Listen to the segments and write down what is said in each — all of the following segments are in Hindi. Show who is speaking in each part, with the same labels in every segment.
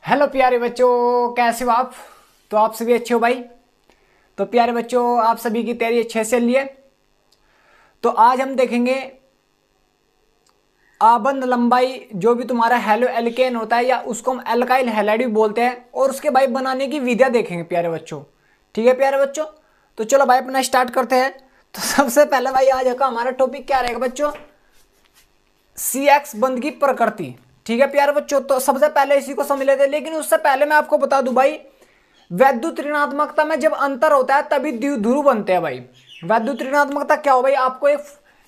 Speaker 1: हेलो प्यारे बच्चों, कैसे हो आप? तो आप सभी अच्छे हो भाई। तो प्यारे बच्चों, आप सभी की तैयारी अच्छे से लिए। तो आज हम देखेंगे आबंद लंबाई, जो भी तुम्हारा हेलो एल्केन होता है या उसको हम एल्काइल हैलाइड भी बोलते हैं, और उसके भाई बनाने की विधियां देखेंगे प्यारे बच्चों। ठीक है प्यारे बच्चों, तो चलो भाई अपना स्टार्ट करते हैं। तो सबसे पहले भाई आज का हमारा टॉपिक क्या रहेगा बच्चों? सी एक्स बंद की प्रकृति। ठीक है प्यारे बच्चों, तो सबसे पहले इसी को समझ लेते हैं, लेकिन उससे पहले मैं आपको बता दूं भाई, वैद्युत ऋणात्मकता में जब अंतर होता है तभी द्विध्रुव बनते हैं भाई। वैद्युत ऋणात्मकता क्या हो भाई, आपको एक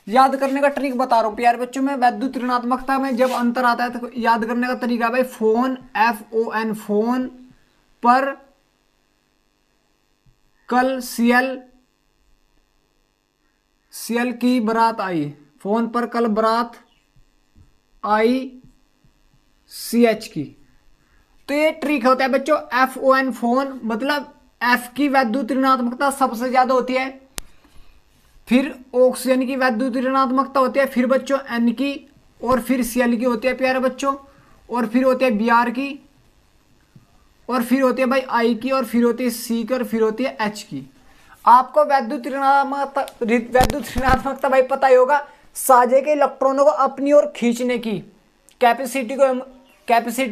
Speaker 1: याद करने का ट्रिक बता रहा हूं प्यारे बच्चों। में वैद्युत ऋणात्मकता में जब अंतर आता है तो याद करने का तरीका है भाई, फोन FON फोन पर कल सीएल की बारात आई। फोन पर कल बारात आई CH की। तो ये ट्रिक होता है बच्चों, FON फोन, मतलब F की वैद्युत ऋणात्मकता सबसे ज्यादा होती है, फिर ऑक्सीजन की वैद्युत ऋणात्मकता होती है, फिर बच्चों N की, और फिर Cl की होती है प्यारे बच्चों, और फिर होती है Br की, और फिर होती है भाई I की, और फिर होती है C की, और फिर होती है H की। आपको वैद्युत ऋणात्मकता भाई पता ही होगा, साझे के इलेक्ट्रॉनों को अपनी ओर खींचने की कैपेसिटी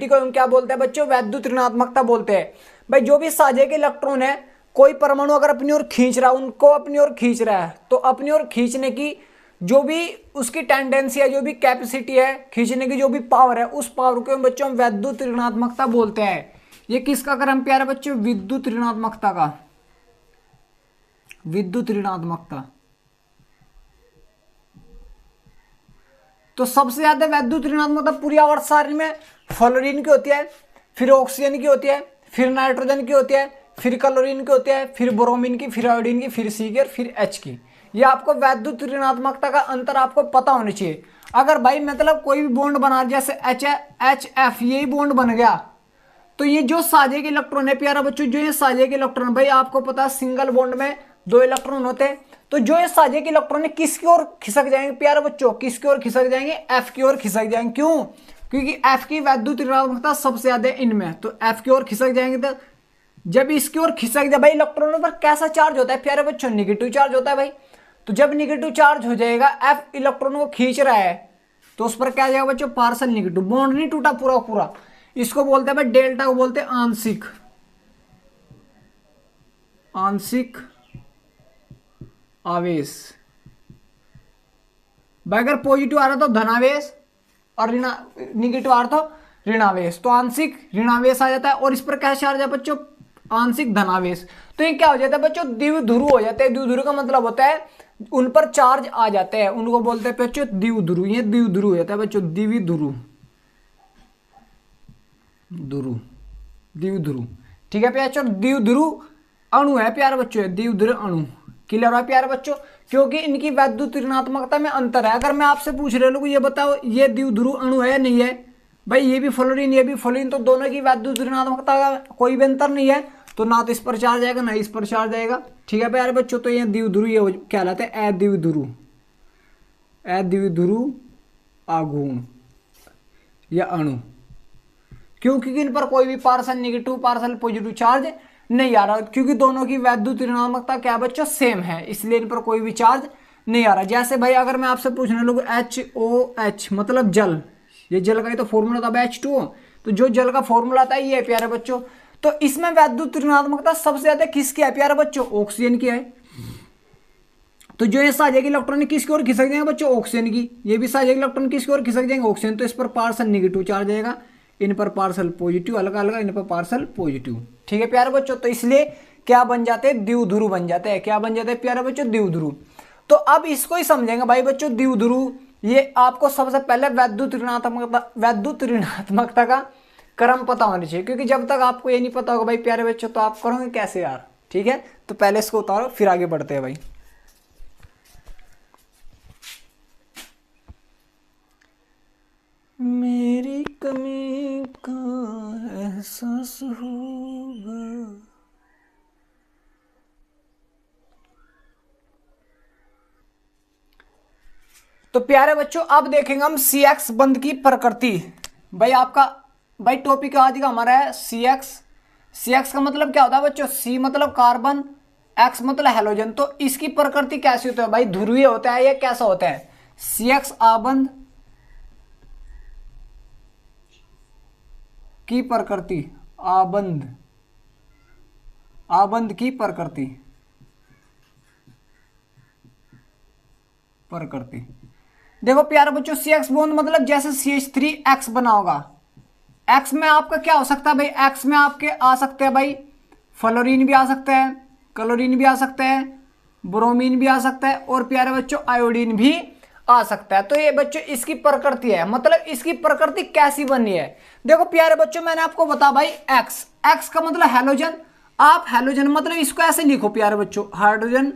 Speaker 1: को हम क्या बोलते हैं बच्चों? वैद्युत ऋणात्मकता बोलते हैं। भाई जो भी साझे के इलेक्ट्रॉन है, कोई परमाणु अगर अपनी ओर खींच रहा है, उनको अपनी ओर खींच रहा है, तो अपनी ओर खींचने की जो भी उसकी टेंडेंसी है, जो भी कैपेसिटी है, खींचने की जो भी पावर है, उस पावर को बच्चों हम वैद्युत ऋणात्मकता बोलते हैं। ये किसका क्रम प्यारे बच्चों? विद्युत ऋणात्मकता का। विद्युत ऋणात्मकता। तो सबसे ज्यादा वैद्युत ऋणात्मकता पूरी आवर्त सारणी में फ्लोरीन की होती है, फिर ऑक्सीजन की होती है, फिर नाइट्रोजन की होती है, फिर क्लोरीन की होती है, फिर ब्रोमीन की, फिर आयोडीन की, फिर सी की, और फिर H की। ये आपको वैद्युत ऋणात्मकता का अंतर आपको पता होना चाहिए। अगर भाई मतलब कोई भी बॉन्ड बना, जैसे HF यही बॉन्ड बन गया, तो ये जो साझे के इलेक्ट्रॉन है प्यारा बच्चों, जो ये साझे के इलेक्ट्रॉन, भाई आपको पता है सिंगल बॉन्ड में 2 इलेक्ट्रॉन होते हैं, तो जो ये साझे के इलेक्ट्रॉन है किसकी ओर खिसक जाएंगे प्यारे बच्चों? किसकी ओर खिसक जाएंगे? F की ओर खिसक जाएंगे। क्यों? क्योंकि F की वैद्युत ऋणात्मकता सबसे ज्यादा इनमें, तो F की ओर खिसक जाएंगे। तो जब इसकी ओर खिसक जाए भाई, इलेक्ट्रॉनों पर कैसा चार्ज होता है प्यारे बच्चों? निगेटिव चार्ज होता है भाई। तो जब निगेटिव चार्ज हो जाएगा, F इलेक्ट्रॉनों को खींच रहा है, तो उस पर क्या आ जाएगा बच्चों? Parcel negative. बॉन्ड नहीं टूटा पूरा पूरा, इसको बोलते हैं भाई डेल्टा, को बोलते हैं आंशिक आंशिक आवेश। भाई अगर पॉजिटिव आ रहा तो धनावेश, और निगेटिव आ रहा तो ऋणावेश, तो आंशिक ऋणावेश आ जाता है। और इस पर क्या चार्ज है बच्चों? आंशिक धनावेश। तो ये क्या हो जाता है बच्चों? द्विध्रुव हो जाते हैं। द्विध्रुव का मतलब होता है उन पर चार्ज आ जाते हैं, उनको बोलते हैं बच्चों द्विध्रुव। ये द्विध्रुव हो जाता है बच्चों, द्विध्रुव ध्रुव द्विध्रुव। ठीक है प्यारे बच्चों, द्विध्रुव अणु है प्यारे बच्चों, द्विध्रुव अणु। क्लियर है प्यारे बच्चों? क्योंकि इनकी वैद्युत ऋणात्मकता में अंतर है। अगर मैं आपसे पूछ रहे लोग, ये बताओ ये द्विध्रुव अणु है या नहीं है? भाई ये भी फ्लोरीन, ये भी फ्लोरीन, तो दोनों की वैद्युत ऋणात्मकता का कोई भी अंतर नहीं है, तो ना तो इस पर चार्ज आएगा ना इस पर चार्ज आएगा। ठीक है प्यारे बच्चों, तो ये द्विध्रुव ये कहलाते हैं अद्विध्रुव, अद्विध्रुव आघूर्ण या अणु। क्योंकि इन पर कोई भी parcel negative parcel positive charge नहीं आ रहा, क्योंकि दोनों की वैद्युत ऋणात्मकता क्या बच्चों? सेम है, इसलिए इन पर कोई भी चार्ज नहीं आ रहा। जैसे भाई अगर मैं आपसे पूछने लगूं HOH मतलब जल, ये जल का ही तो फॉर्मूला था H2O, तो जो जल का फॉर्मूला था ये है प्यारे बच्चों। तो इसमें वैद्युत ऋणात्मकता सबसे ज्यादा किसकी है प्यारे बच्चों? ऑक्सीजन की है। तो जो ये साझे के इलेक्ट्रॉन किसकी ओर खिसक जाएंगे बच्चों? ऑक्सीजन की। ये भी साझे के इलेक्ट्रॉन किसकी ओर खिसक जाएंगे? ऑक्सीजन। तो इस पर पार्सल निगेटिव चार्ज आएगा, इन पर पार्सल पॉजिटिव, अलग अलग इन पर पार्सल पॉजिटिव। ठीक है प्यारे बच्चों, तो इसलिए क्या बन जाते हैं? द्विध्रुव बन जाते हैं। क्या बन जाते हैं प्यारे बच्चों? द्विध्रुव। तो अब इसको ही समझेंगे भाई बच्चों, द्विध्रुव। ये आपको सबसे पहले वैद्युत ऋणात्मकता का क्रम पता होना चाहिए, क्योंकि जब तक आपको ये नहीं पता होगा भाई प्यारे बच्चों, तो आप करोगे कैसे यार? ठीक है, तो पहले इसको उतारो फिर आगे बढ़ते हैं भाई। मेरी कमी का एहसास होगा। तो प्यारे बच्चों अब देखेंगे हम CX बंद की प्रकृति। भाई आपका भाई टॉपिक आज का हमारा है सी एक्स। सी एक्स का मतलब क्या होता है बच्चों? सी मतलब कार्बन, एक्स मतलब हेलोजन। तो इसकी प्रकृति कैसी होती है भाई? ध्रुवीय होता है या कैसा होता है? सी एक्स आबंध की प्रकृति, आबंध, आबंध की प्रकृति, प्रकृति। देखो प्यारे बच्चों, सी एक्स बॉन्ड मतलब जैसे सी एच थ्री एक्स बना होगा। एक्स में आपका क्या हो सकता है भाई? एक्स में आपके आ सकते हैं भाई फ्लोरीन भी आ सकता है, क्लोरीन भी आ सकता है, ब्रोमीन भी आ सकता है, और प्यारे बच्चों आयोडीन भी आ सकता है। तो ये बच्चों इसकी प्रकृति है, मतलब इसकी प्रकृति कैसी बनी है। देखो प्यारे बच्चों, मैंने आपको बता भाई एक्स, एक्स का मतलब हेलोजन। आप हेलोजन मतलब इसको ऐसे लिखो प्यारे बच्चों, हाइड्रोजन,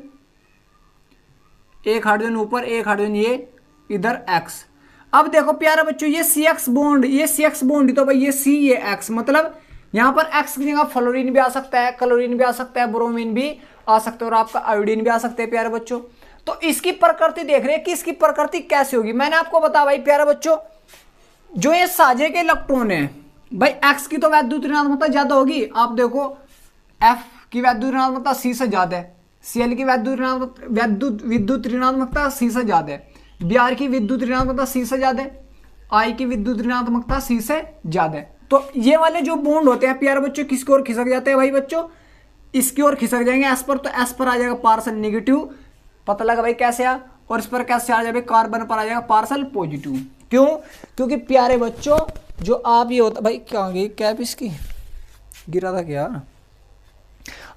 Speaker 1: एक हाइड्रोजन ऊपर, एक हाइड्रोजन ये इधर एक्स। अब देखो प्यारे बच्चों, ये सी एक्स बॉन्ड, ये सी एक्स बॉन्ड, तो भाई ये सी ये एक्स, मतलब यहां पर एक्स की जगह फ्लोरीन भी आ सकता है, क्लोरीन भी आ सकता है, ब्रोमीन भी आ सकता है, और आपका आयोडीन भी आ सकते हैं प्यारे बच्चों। तो इसकी प्रकृति देख रहे हैं कि इसकी प्रकृति कैसी होगी। मैंने आपको बताया भाई प्यारे बच्चों, जो ये साझे के इलेक्ट्रॉन है भाई, एक्स की तो वैद्युत ऋणात्मकता ज्यादा होगी। आप देखो एफ की वैद्युत ऋणात्मकता सी से ज्यादा है, सीएल की विद्युत ऋणात्मकता सी से ज्यादा है, बीआर की विद्युत ऋणात्मकता सी से ज्यादा है, आई की विद्युत ऋणात्मकता सी से ज्यादा है। तो ये वाले जो बॉन्ड होते हैं प्यारे बच्चों, किसकी ओर खिसक जाते हैं भाई बच्चों? इसकी ओर खिसक जाएंगे एस पर। तो एस पर आ जाएगा पार्सल नेगेटिव, पता लगा भाई कैसे आ। और इस पर कैसे आ जाएगा? कार्बन पर आ जाएगा पार्सल पॉजिटिव। क्यों? क्योंकि प्यारे बच्चों जो आप ये होता भाई, क्या गई कैप इसकी, गिरा था क्या?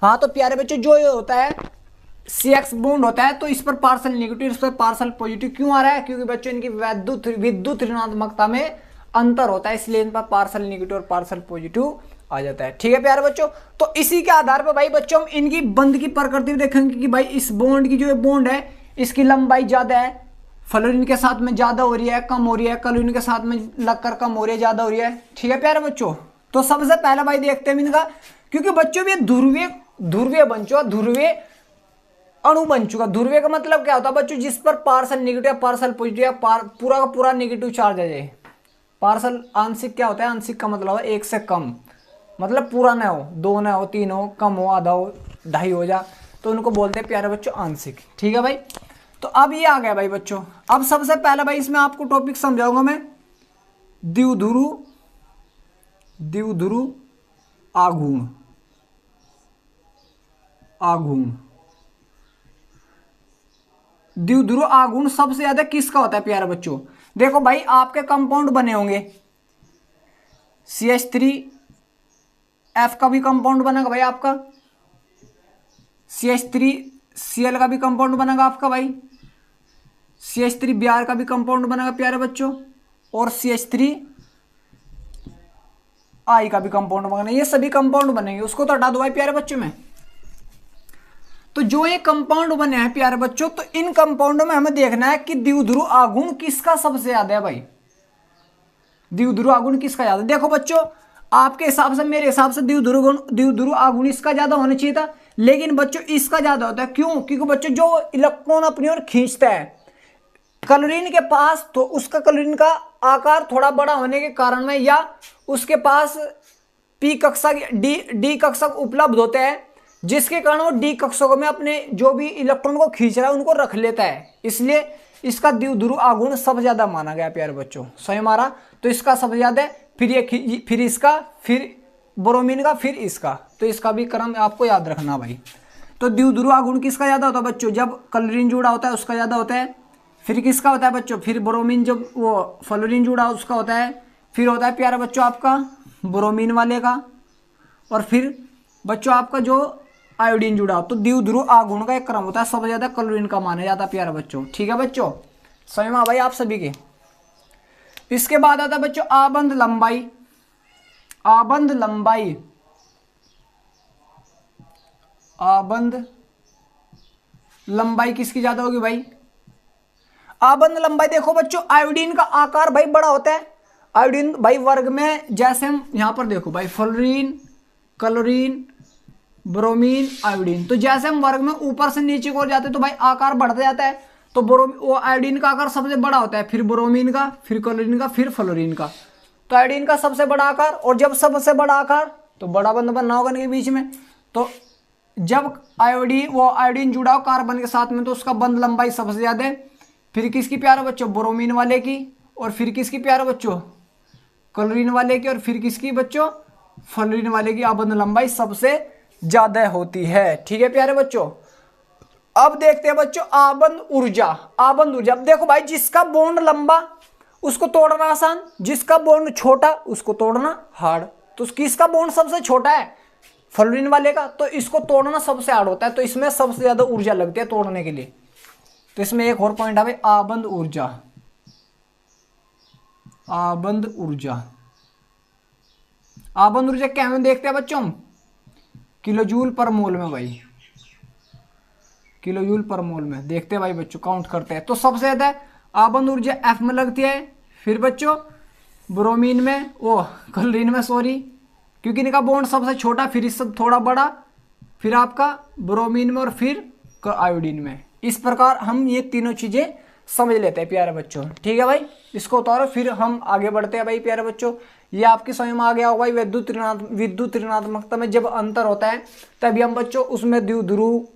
Speaker 1: हाँ, तो प्यारे बच्चों जो ये होता है सी एक्स बॉन्ड होता है, तो इस पर पार्सल नेगेटिव, इस पर पार्सल पॉजिटिव क्यों आ रहा है? क्योंकि बच्चों इनकी विद्युत ऋणात्मकता में अंतर होता है, इसलिए इन पर पार्सल नेगेटिव और पार्सल पॉजिटिव आ जाता है। ठीक है प्यारे बच्चों, तो इसी के आधार पर भाई बच्चों हम इनकी बंध की प्रकृति देखेंगे कि भाई इस बॉन्ड की जो बॉन्ड है इसकी लंबाई ज्यादा है, फ्लोरीन के साथ में ज्यादा हो रही है, कम हो रही है, क्लोरीन के साथ में लगकर कम हो रही है, ज्यादा हो रही है। ठीक है प्यारे बच्चों, तो सबसे पहला भाई देखते हैं इनका, क्योंकि बच्चों भी ध्रुवीय बन चुका, ध्रुवीय अणु बन चुका। ध्रुवीय का मतलब क्या होता है बच्चों? जिस पर पार्सल नेगेटिव, पार्सल पॉजिटिव, पूरा का पूरा नेगेटिव चार्ज आ जाए। पार्सल आंशिक क्या होता है? आंशिक का मतलब है एक से कम, मतलब पूरा ना हो, दो ना हो, तीन हो, कम हो, आधा हो, ढाई हो जा, तो उनको बोलते हैं प्यारे बच्चों आंशिक। ठीक है भाई, तो अब ये आ गया भाई बच्चों। अब सबसे पहला भाई इसमें आपको टॉपिक समझाऊंगा मैं, द्विध्रुव आघूर्ण। द्विध्रुव आघूर्ण सबसे ज्यादा किसका होता है प्यारे बच्चों? देखो भाई आपके कंपाउंड बने होंगे, CH3F का भी कंपाउंड बनेगा भाई आपका, CH3Cl का भी कंपाउंड बनेगा आपका भाई, CH3Br का भी कंपाउंड बनेगा प्यारे बच्चों, और CH3I का भी कंपाउंड बनेगा। ये सभी कंपाउंड बनेंगे, उसको तो हटा दो भाई प्यारे बच्चों में। तो जो ये कंपाउंड बने हैं प्यारे बच्चों, तो इन कंपाउंडों में हमें देखना है कि द्विध्रुव आघूर्ण किसका सबसे ज्यादा है भाई। द्विध्रुव आघूर्ण किसका ज्यादा? देखो बच्चों आपके हिसाब से, मेरे हिसाब से द्विध्रुव आघूर्ण इसका ज्यादा होना चाहिए था, लेकिन बच्चों इसका ज्यादा होता है। क्यों? क्योंकि बच्चों जो इलेक्ट्रॉन अपनी ओर खींचता है क्लोरीन के पास, तो उसका क्लोरीन का आकार थोड़ा बड़ा होने के कारण में, या उसके पास पी कक्षक डी कक्षक उपलब्ध होते हैं, जिसके कारण वो डी कक्षकों में अपने जो भी इलेक्ट्रॉन को खींच रहा है उनको रख लेता है, इसलिए इसका द्विध्रुव आघूर्ण सबसे ज्यादा माना गया प्यारे बच्चों। सही मारा, तो इसका सबसे ज्यादा है, फिर इसका, फिर ब्रोमीन का, फिर इसका। तो इसका भी क्रम आपको याद रखना भाई। तो द्विध्रुव आघूर्ण किसका ज्यादा होता है बच्चों? जब क्लोरीन जुड़ा होता है उसका ज्यादा होता है, फिर किसका होता है बच्चों? फिर ब्रोमीन, जब वो फ्लोरीन जुड़ा उसका होता है, फिर होता है प्यारे बच्चों आपका ब्रोमीन वाले का, और फिर बच्चों आपका जो आयोडीन जुड़ा हो। तो द्विध्रुव आघूर्ण का एक क्रम होता है, सबसे ज्यादा क्लोरीन का माना जाता है प्यारे बच्चों। ठीक है बच्चों, समझ में भाई आप सभी के। इसके बाद आता है बच्चों आबंध लंबाई। आबंध लंबाई किसकी ज्यादा होगी भाई? आबंध लंबाई देखो बच्चों, आयोडीन का आकार भाई बड़ा होता है। आयोडीन भाई वर्ग में, जैसे हम यहां पर देखो भाई फ्लोरीन, क्लोरीन, ब्रोमीन, आयोडीन, तो जैसे हम वर्ग में ऊपर से नीचे को जाते हैं तो भाई आकार बढ़ता जाता है। तो वो आयोडीन का आकार सबसे बड़ा होता है, फिर ब्रोमीन का, फिर क्लोरीन का, फिर फ्लोरीन का। तो आयोडीन का सबसे बड़ा आकार, और जब सबसे बड़ा आकार तो बड़ा बंध बनना होगा इनके बीच में। तो जब आयोडीन जुड़ा हो कार्बन के साथ में तो उसका बंध लंबाई सबसे ज्यादा है। फिर किसकी प्यारे बच्चों, ब्रोमीन वाले की, और फिर किसकी प्यारे बच्चों, क्लोरीन वाले की, और फिर किसकी बच्चों, फ्लोरीन वाले की आबंध लंबाई सबसे ज्यादा होती है। ठीक है प्यारे बच्चों। अब देखते हैं बच्चों आबंध ऊर्जा। आबंध ऊर्जा, अब देखो भाई, जिसका बॉन्ड लंबा उसको तोड़ना आसान, जिसका बॉन्ड छोटा उसको तोड़ना हार्ड। तो किसका बॉन्ड सबसे छोटा है, फ्लोरीन वाले का, तो इसको तोड़ना सबसे हार्ड होता है। तो इसमें सबसे ज्यादा ऊर्जा लगती है तोड़ने के लिए। तो इसमें एक और पॉइंट है भाई, आबंध ऊर्जा। आबंध ऊर्जा, आबंध ऊर्जा क्या में देखते हैं बच्चों हम, किलोजूल पर मोल में भाई, किलोजूल पर मोल में देखते हैं भाई बच्चों, काउंट करते हैं। तो सबसे ज्यादा आबंध ऊर्जा एफ में लगती है, फिर बच्चों ब्रोमीन में, ओ क्लोरीन में सॉरी, क्योंकि इनका बॉन्ड सबसे छोटा, फिर इससे थोड़ा बड़ा, फिर आपका ब्रोमीन में, और फिर आयोडीन में। इस प्रकार हम ये तीनों चीजें समझ लेते हैं प्यारे बच्चों। ठीक है भाई, इसको उतारो, फिर हम आगे बढ़ते हैं भाई प्यारे बच्चों। ये आपकी समझ में आ गया होगा भाई, विद्युत ऋणात्मकता में जब अंतर होता है तभी हम बच्चों उसमें द्विध्रुव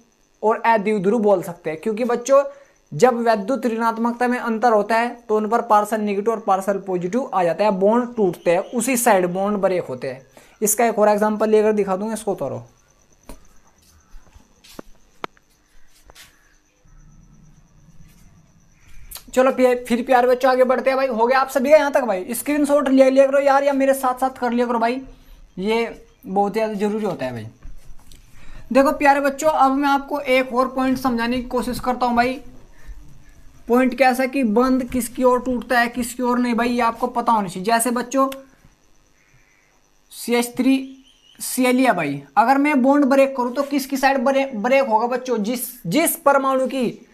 Speaker 1: और अद्विध्रुव बोल सकते हैं। क्योंकि बच्चों जब विद्युत ऋणात्मकता में अंतर होता है तो उन पर पार्शियल नेगेटिव और पार्शियल पॉजिटिव आ जाता है, बॉन्ड टूटते हैं, उसी साइड बॉन्ड ब्रेक होते हैं। इसका एक और एग्जांपल लेकर दिखा दूंगा, इसको उतारो। चलो फिर प्यारे बच्चों आगे बढ़ते हैं भाई। हो गया आप सभी का यहाँ तक भाई, स्क्रीनशॉट ले लिया करो यार, या मेरे साथ साथ कर लिया करो भाई, ये बहुत ज़्यादा जरूरी होता है भाई। देखो प्यारे बच्चों, अब मैं आपको एक और पॉइंट समझाने की कोशिश करता हूँ भाई। पॉइंट कैसा कि बंध किसकी ओर टूटता है किसकी ओर नहीं भाई, ये आपको पता होना चाहिए। जैसे बच्चों CH3Cl लिया भाई, अगर मैं बॉन्ड ब्रेक करूं तो किसकी साइड ब्रेक होगा बच्चों, जिस परमाणु की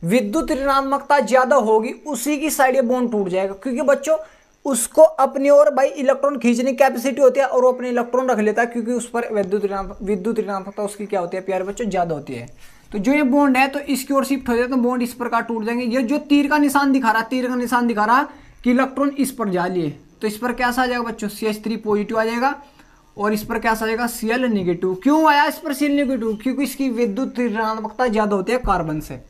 Speaker 1: विद्युत ऋणात्मकता ज्यादा होगी उसी की साइड ये बॉन्ड टूट जाएगा। क्योंकि बच्चों उसको अपनी ओर भाई इलेक्ट्रॉन खींचने की कैपेसिटी होती है और वो अपने इलेक्ट्रॉन रख लेता है, क्योंकि उस पर विद्युत ऋणात्मकता उसकी क्या होती है प्यारे बच्चों, ज्यादा होती है। तो जो ये बॉन्ड है तो इसकी ओर शिफ्ट हो जाए तो बॉन्ड इस प्रकार टूट जाएंगे। ये जो तीर का निशान दिखा रहा है, तीर का निशान दिखा रहा है कि इलेक्ट्रॉन इस पर जा लिए, तो इस पर कैसा आ जाएगा बच्चों, CH3 पॉजिटिव आ जाएगा, और इस पर कैसा आ जाएगा, Cl नेगेटिव। क्यों आया इस पर Cl नेगेटिव, क्योंकि इसकी विद्युत ऋणात्मकता ज्यादा होती है कार्बन से।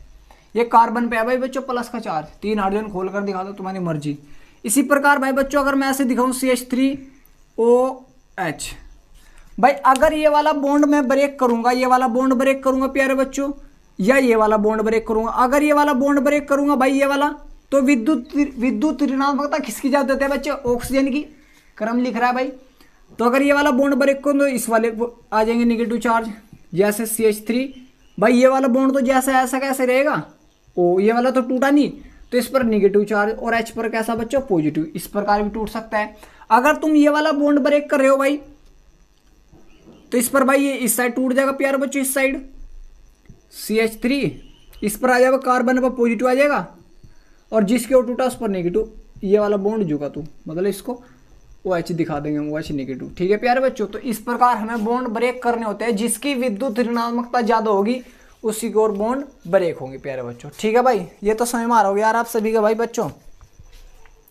Speaker 1: ये कार्बन पे है भाई बच्चों प्लस का चार्ज, 3 हाइड्रोजन खोल कर दिखा दो तुम्हारी मर्जी। इसी प्रकार भाई बच्चों अगर मैं ऐसे दिखाऊं CH3OH, भाई अगर ये वाला बॉन्ड मैं ब्रेक करूंगा, ये वाला बॉन्ड ब्रेक करूंगा प्यारे बच्चों, या ये वाला बॉन्ड ब्रेक करूंगा, अगर ये वाला बॉन्ड ब्रेक करूंगा भाई ये वाला, तो विद्युत ऋणात्मकता किसकी ज्यादा होती है बच्चों, ऑक्सीजन की, क्रम लिख रहा है भाई। तो अगर ये वाला बॉन्ड ब्रेक करूं तो इस वाले आ जाएंगे नेगेटिव चार्ज, जैसे CH3, भाई ये वाला बॉन्ड तो जैसा ऐसा कैसे रहेगा, ओ ये वाला तो टूटा नहीं, तो इस पर नेगेटिव चार्ज, और H पर कैसा बच्चों, पॉजिटिव, इस प्रकार भी टूट सकता है। अगर तुम ये वाला बॉन्ड ब्रेक कर रहे हो भाई तो इस पर भाई ये इस साइड टूट जाएगा प्यारे बच्चों, इस साइड CH3 इस पर आ जाएगा, कार्बन पर पॉजिटिव आ जाएगा, और जिसके ओर टूटा उस पर नेगेटिव, ये वाला बॉन्ड जुगा तू, मतलब इसको OH दिखा देंगे, OH नेगेटिव। ठीक है प्यारे बच्चों, तो इस प्रकार हमें बॉन्ड ब्रेक करने होते हैं, जिसकी विद्युत ऋणात्मकता ज्यादा होगी उसी की ओर बॉन्ड ब्रेक होंगे प्यारे बच्चों। ठीक है भाई, ये तो समझ में आ रहा होगा यार आप सभी का भाई बच्चों।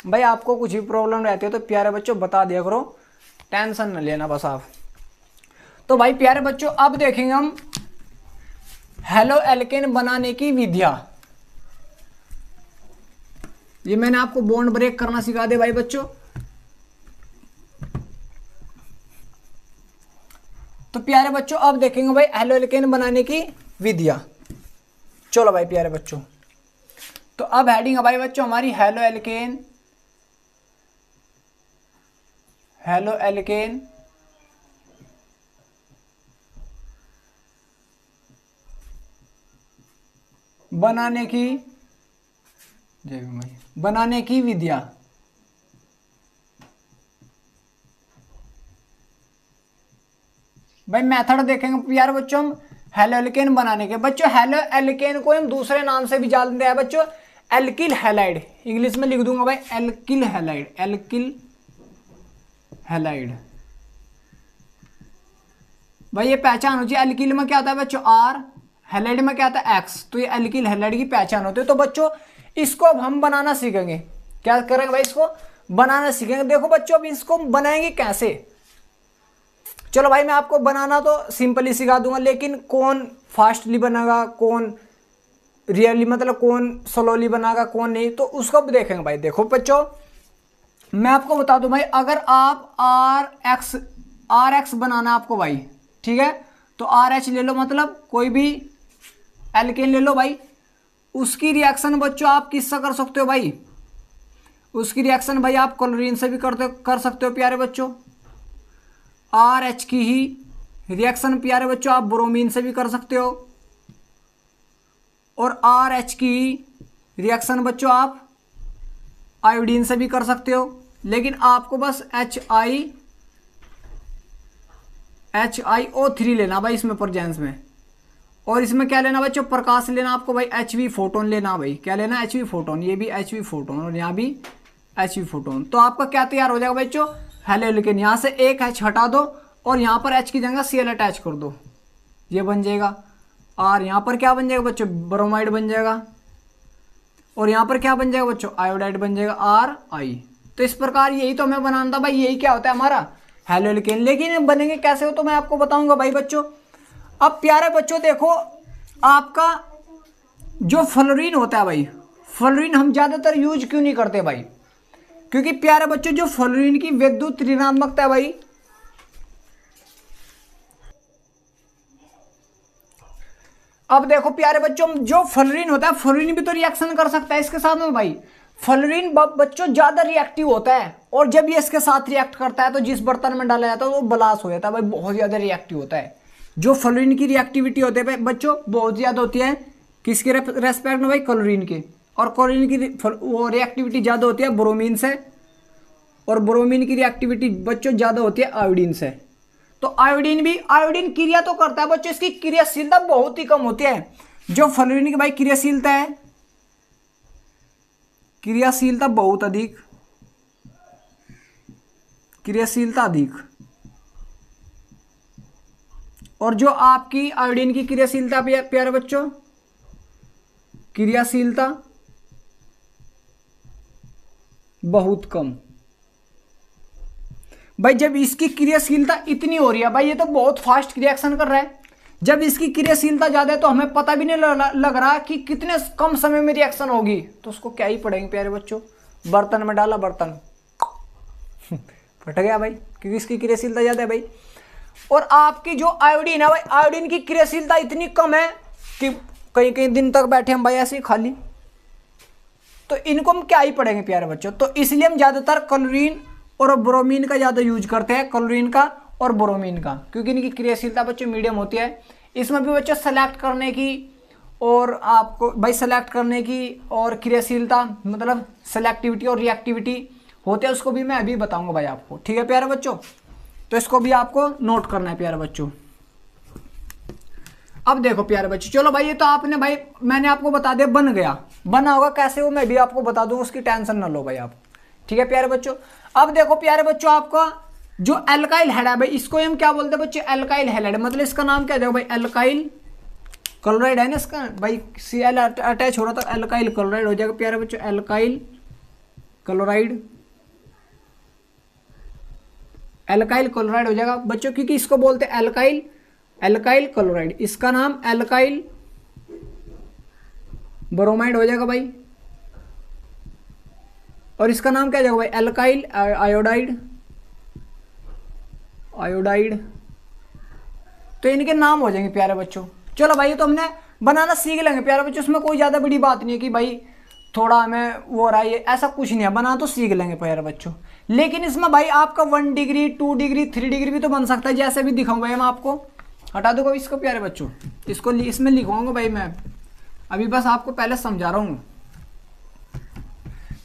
Speaker 1: भाई आपको कुछ भी प्रॉब्लम रहती है तो प्यारे बच्चों बता दिया करो, टेंशन न लेना बस आप। तो भाई प्यारे बच्चों अब देखेंगे हम हेलो एल्केन बनाने की विधियां। ये मैंने आपको बॉन्ड ब्रेक करना सिखा दे भाई बच्चों। तो प्यारे बच्चों अब देखेंगे भाई हेलो एल्केन बनाने की विधियां। चलो भाई प्यारे बच्चों, तो अब हेडिंग है भाई बच्चों हमारी हेलो एल्केन, हेलो एल्केन बनाने की, बनाने की विधियां। भाई मेथड देखेंगे यार बच्चों हम हेलो एल्केन बनाने के। बच्चों हेलो एल्केन को हम दूसरे नाम से भी जानते हैं बच्चों, एल्किल हैलाइड, इंग्लिश में लिख दूंगा भाई एल्किल हैलाइड, एल्किल हैलाइड। भाई ये पहचान हो चाहिए, एल्किल में क्या आता है बच्चों R, हैलाइड में क्या आता है X, तो ये एल्किल हैलाइड की पहचान होती है। तो बच्चों इसको अब हम बनाना सीखेंगे, क्या करेंगे भाई, इसको बनाना सीखेंगे। देखो बच्चों अब इसको बनाएंगे कैसे, चलो भाई मैं आपको बनाना तो सिंपली सिखा दूंगा, लेकिन कौन फास्टली बनाएगा, कौन रियली मतलब कौन स्लोली बनाएगा, कौन नहीं, तो उसको भी देखेंगे भाई। देखो बच्चों मैं आपको बता दूं भाई, अगर आप आर एक्स बनाना है आपको भाई, ठीक है, तो आर एच ले लो, मतलब कोई भी एल्केन ले लो भाई। उसकी रिएक्शन बच्चों आप किससे कर सकते हो भाई, उसकी रिएक्शन भाई आप क्लोरीन से भी कर सकते हो प्यारे बच्चों। आर एच की ही रिएक्शन प्यारे बच्चों आप ब्रोमीन से भी कर सकते हो, और आर एच की रिएक्शन बच्चों आप आयोडीन से भी कर सकते हो। लेकिन आपको बस HiO3 लेना भाई इसमें प्रेजेंस में, और इसमें क्या लेना बच्चों, प्रकाश लेना आपको भाई, HV फोटोन लेना भाई, क्या लेना, HV फोटोन, ये भी HV फोटोन और यहाँ भी HV फोटोन। तो आपका क्या तैयार हो जाएगा बच्चों, हेलो एल्केन। यहाँ से एक H हटा दो और यहाँ पर H की जगह Cl अटैच कर दो, ये बन जाएगा। और यहाँ पर क्या बन जाएगा बच्चों, ब्रोमाइड बन जाएगा, और यहाँ पर क्या बन जाएगा बच्चों, आयोडाइड बन जाएगा, RI। तो इस प्रकार यही तो हमें बनाना था भाई, यही क्या होता है हमारा हेलो एल्केन। लेकिन ये बनेंगे कैसे हो तो मैं आपको बताऊंगा भाई बच्चों। अब प्यारे बच्चों देखो, आपका जो फ्लोरीन होता है भाई, फ्लोरीन हम ज्यादातर यूज क्यों नहीं करते भाई, क्योंकि प्यारे बच्चों जो फ्लोरीन की विद्युत ऋणात्मकता है भाई, अब देखो प्यारे बच्चों जो फ्लोरीन होता है, फ्लोरीन भी तो रिएक्शन कर सकता है इसके साथ में भाई। फ्लोरीन बच्चों ज्यादा रिएक्टिव होता है, और जब ये इसके साथ रिएक्ट करता है तो जिस बर्तन में डाला जाता है वो ब्लास्ट हो जाता है भाई, बहुत ज्यादा रिएक्टिव होता है। जो फ्लोरीन की रिएक्टिविटी होती है बच्चों बहुत ज्यादा होती है, किसके रेस्पेक्ट में भाई, क्लोरीन के। और क्लोरीन की वो रिएक्टिविटी ज्यादा होती है ब्रोमीन से, और ब्रोमीन की रिएक्टिविटी बच्चों ज्यादा होती है आयोडीन से। तो आयोडीन क्रिया तो करता है बच्चों, इसकी क्रियाशीलता बहुत ही कम होती है। जो फ्लोरीन की भाई क्रियाशीलता है, क्रियाशीलता बहुत अधिक, क्रियाशीलता अधिक, और जो आपकी आयोडीन की क्रियाशीलता प्यारे बच्चों, क्रियाशीलता बहुत कम भाई। जब इसकी क्रियाशीलता इतनी हो रही है भाई, ये तो बहुत फास्ट रिएक्शन कर रहा है, जब इसकी क्रियाशीलता ज्यादा है तो हमें पता भी नहीं लग रहा कि कितने कम समय में रिएक्शन होगी, तो उसको क्या ही पड़ेंगे प्यारे बच्चों, बर्तन में डाला, बर्तन फट गया भाई, क्योंकि इसकी क्रियाशीलता ज्यादा है भाई। और आपकी जो आयोडीन है भाई, आयोडीन की क्रियाशीलता इतनी कम है कि कई कई दिन तक बैठे हम भाई ऐसे ही खाली, तो इनको हम क्या ही पढ़ेंगे प्यारे बच्चों। तो इसलिए हम ज्यादातर क्लोरीन और ब्रोमीन का ज्यादा यूज करते हैं, क्लोरीन का और ब्रोमीन का, क्योंकि इनकी क्रियाशीलता बच्चों मीडियम होती है। इसमें भी बच्चों सेलेक्ट करने की और आपको भाई सेलेक्ट करने की और क्रियाशीलता मतलब सेलेक्टिविटी और रिएक्टिविटी होते हैं, उसको भी मैं अभी बताऊंगा भाई आपको, ठीक है प्यारे बच्चों। तो इसको भी आपको नोट करना है प्यारे बच्चों। अब देखो प्यारे बच्चों, चलो भाई ये तो आपने भाई मैंने आपको बता दिया, बन गया, बना होगा कैसे वो मैं भी आपको बता दूंगा, उसकी टेंशन ना लो भाई आप, ठीक है प्यारे बच्चों। अब देखो प्यारे बच्चों, आपका जो एल्काइल हेड है भाई, इसको हम क्या बोलते हैं बच्चों, एल्काइल हेड, मतलब इसका नाम क्या जाएगा भाई, एल्काइल क्लोराइड है ना इसका भाई, Cl अटैच हो रहा था, एल्काइल क्लोराइड हो जाएगा प्यारे बच्चों, एल्काइल क्लोराइड, एल्काइल क्लोराइड हो जाएगा बच्चों, क्योंकि इसको बोलते हैं एल्काइल क्लोराइड, इसका नाम एल्काइल ब्रोमाइड हो जाएगा भाई, और इसका नाम क्या जाएगा भाई, एल्काइल आयोडाइड। तो इनके नाम हो जाएंगे प्यारे बच्चों। चलो भाई ये तो हमने बनाना सीख लेंगे प्यारे बच्चों, इसमें कोई ज़्यादा बड़ी बात नहीं है कि भाई थोड़ा हमें वो रहा है, ऐसा कुछ नहीं है, बनाना तो सीख लेंगे प्यारे बच्चों। लेकिन इसमें भाई आपका 1 डिग्री 2 डिग्री 3 डिग्री भी तो बन सकता है, जैसे भी दिखाऊंगा भाई मैं आपको, हटा दूंगा इसको प्यारे बच्चों, इसको इसमें लिखवाऊंगा भाई मैं, अभी बस आपको पहले समझा रहा हूँ।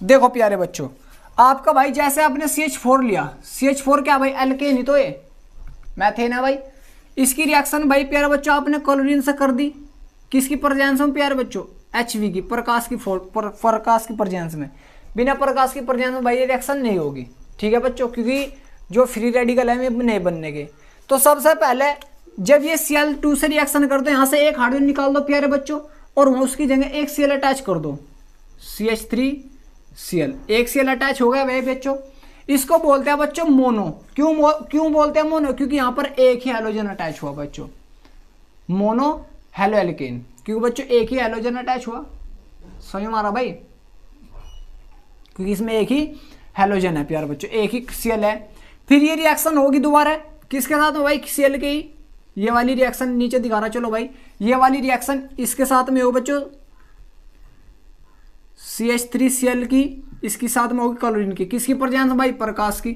Speaker 1: देखो प्यारे बच्चों, आपका भाई जैसे आपने CH4 लिया, CH4 क्या भाई, एल्केन ही तो है, मैथेन है भाई। इसकी रिएक्शन भाई प्यारे बच्चों आपने क्लोरीन से कर दी, किसकी प्रेजेंस में प्यारे बच्चों, HV की, प्रकाश की प्रेजेंस में। बिना प्रकाश की प्रेजेंस में भाई ये रिएक्शन नहीं होगी, ठीक है बच्चों, क्योंकि जो फ्री रेडिकल है ये नहीं बनने के। तो सबसे पहले जब ये Cl2 से रिएक्शन करते हैं, यहाँ से एक हाइड्रोजन निकाल दो प्यारे बच्चों, और उसकी जगह एक Cl अटैच कर दो, CH3 Cl, एक Cl अटैच हो गया भाई बच्चों। इसको बोलते हैं बच्चों मोनो। क्यों बोलते हैं मोनो? क्योंकि यहाँ पर एक ही हैलोजन अटैच हुआ बच्चों, मोनो हेलो एल्केन, क्योंकि बच्चों एक ही हैलोजन अटैच हुआ। समझ में आ रहा भाई? क्योंकि इसमें एक ही हैलोजन है प्यारे बच्चों, एक ही Cl है। फिर ये रिएक्शन होगी दोबारा किसके साथ में भाई? Cl के ही। ये वाली रिएक्शन नीचे दिखा रहा, चलो भाई ये वाली रिएक्शन इसके साथ में हो बच्चों CH3Cl की, इसके साथ में होगी क्लोरीन की। किसकी प्रेजेंस भाई? प्रकाश की।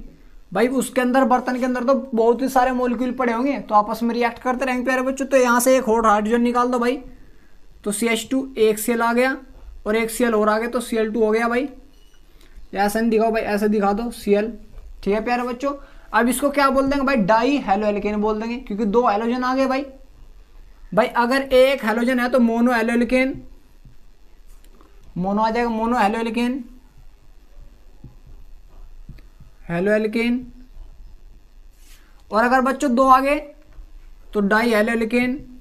Speaker 1: भाई उसके अंदर बर्तन के अंदर तो बहुत ही सारे मॉलिक्यूल पड़े होंगे, तो आपस में रिएक्ट करते रहेंगे प्यारे बच्चों। तो यहाँ से एक और हाइड्रोजन निकाल दो भाई, तो CH2 एक Cl आ गया और एक Cl और आ गया, तो Cl2 हो गया भाई। ऐसा नहीं दिखाओ भाई, ऐसे दिखा दो Cl, ठीक है प्यारे बच्चों। अब इसको क्या बोल देंगे भाई? डाई हेलो एल्केन बोल देंगे, क्योंकि दो हैलोजन आ गए भाई। भाई अगर एक हैलोजन है तो मोनो हेलो एल्केन, मोनो आ जाएगा, mono halo alkane, halo alkane. और अगर बच्चों दो आ गए तो डाई हेलो एल्केन,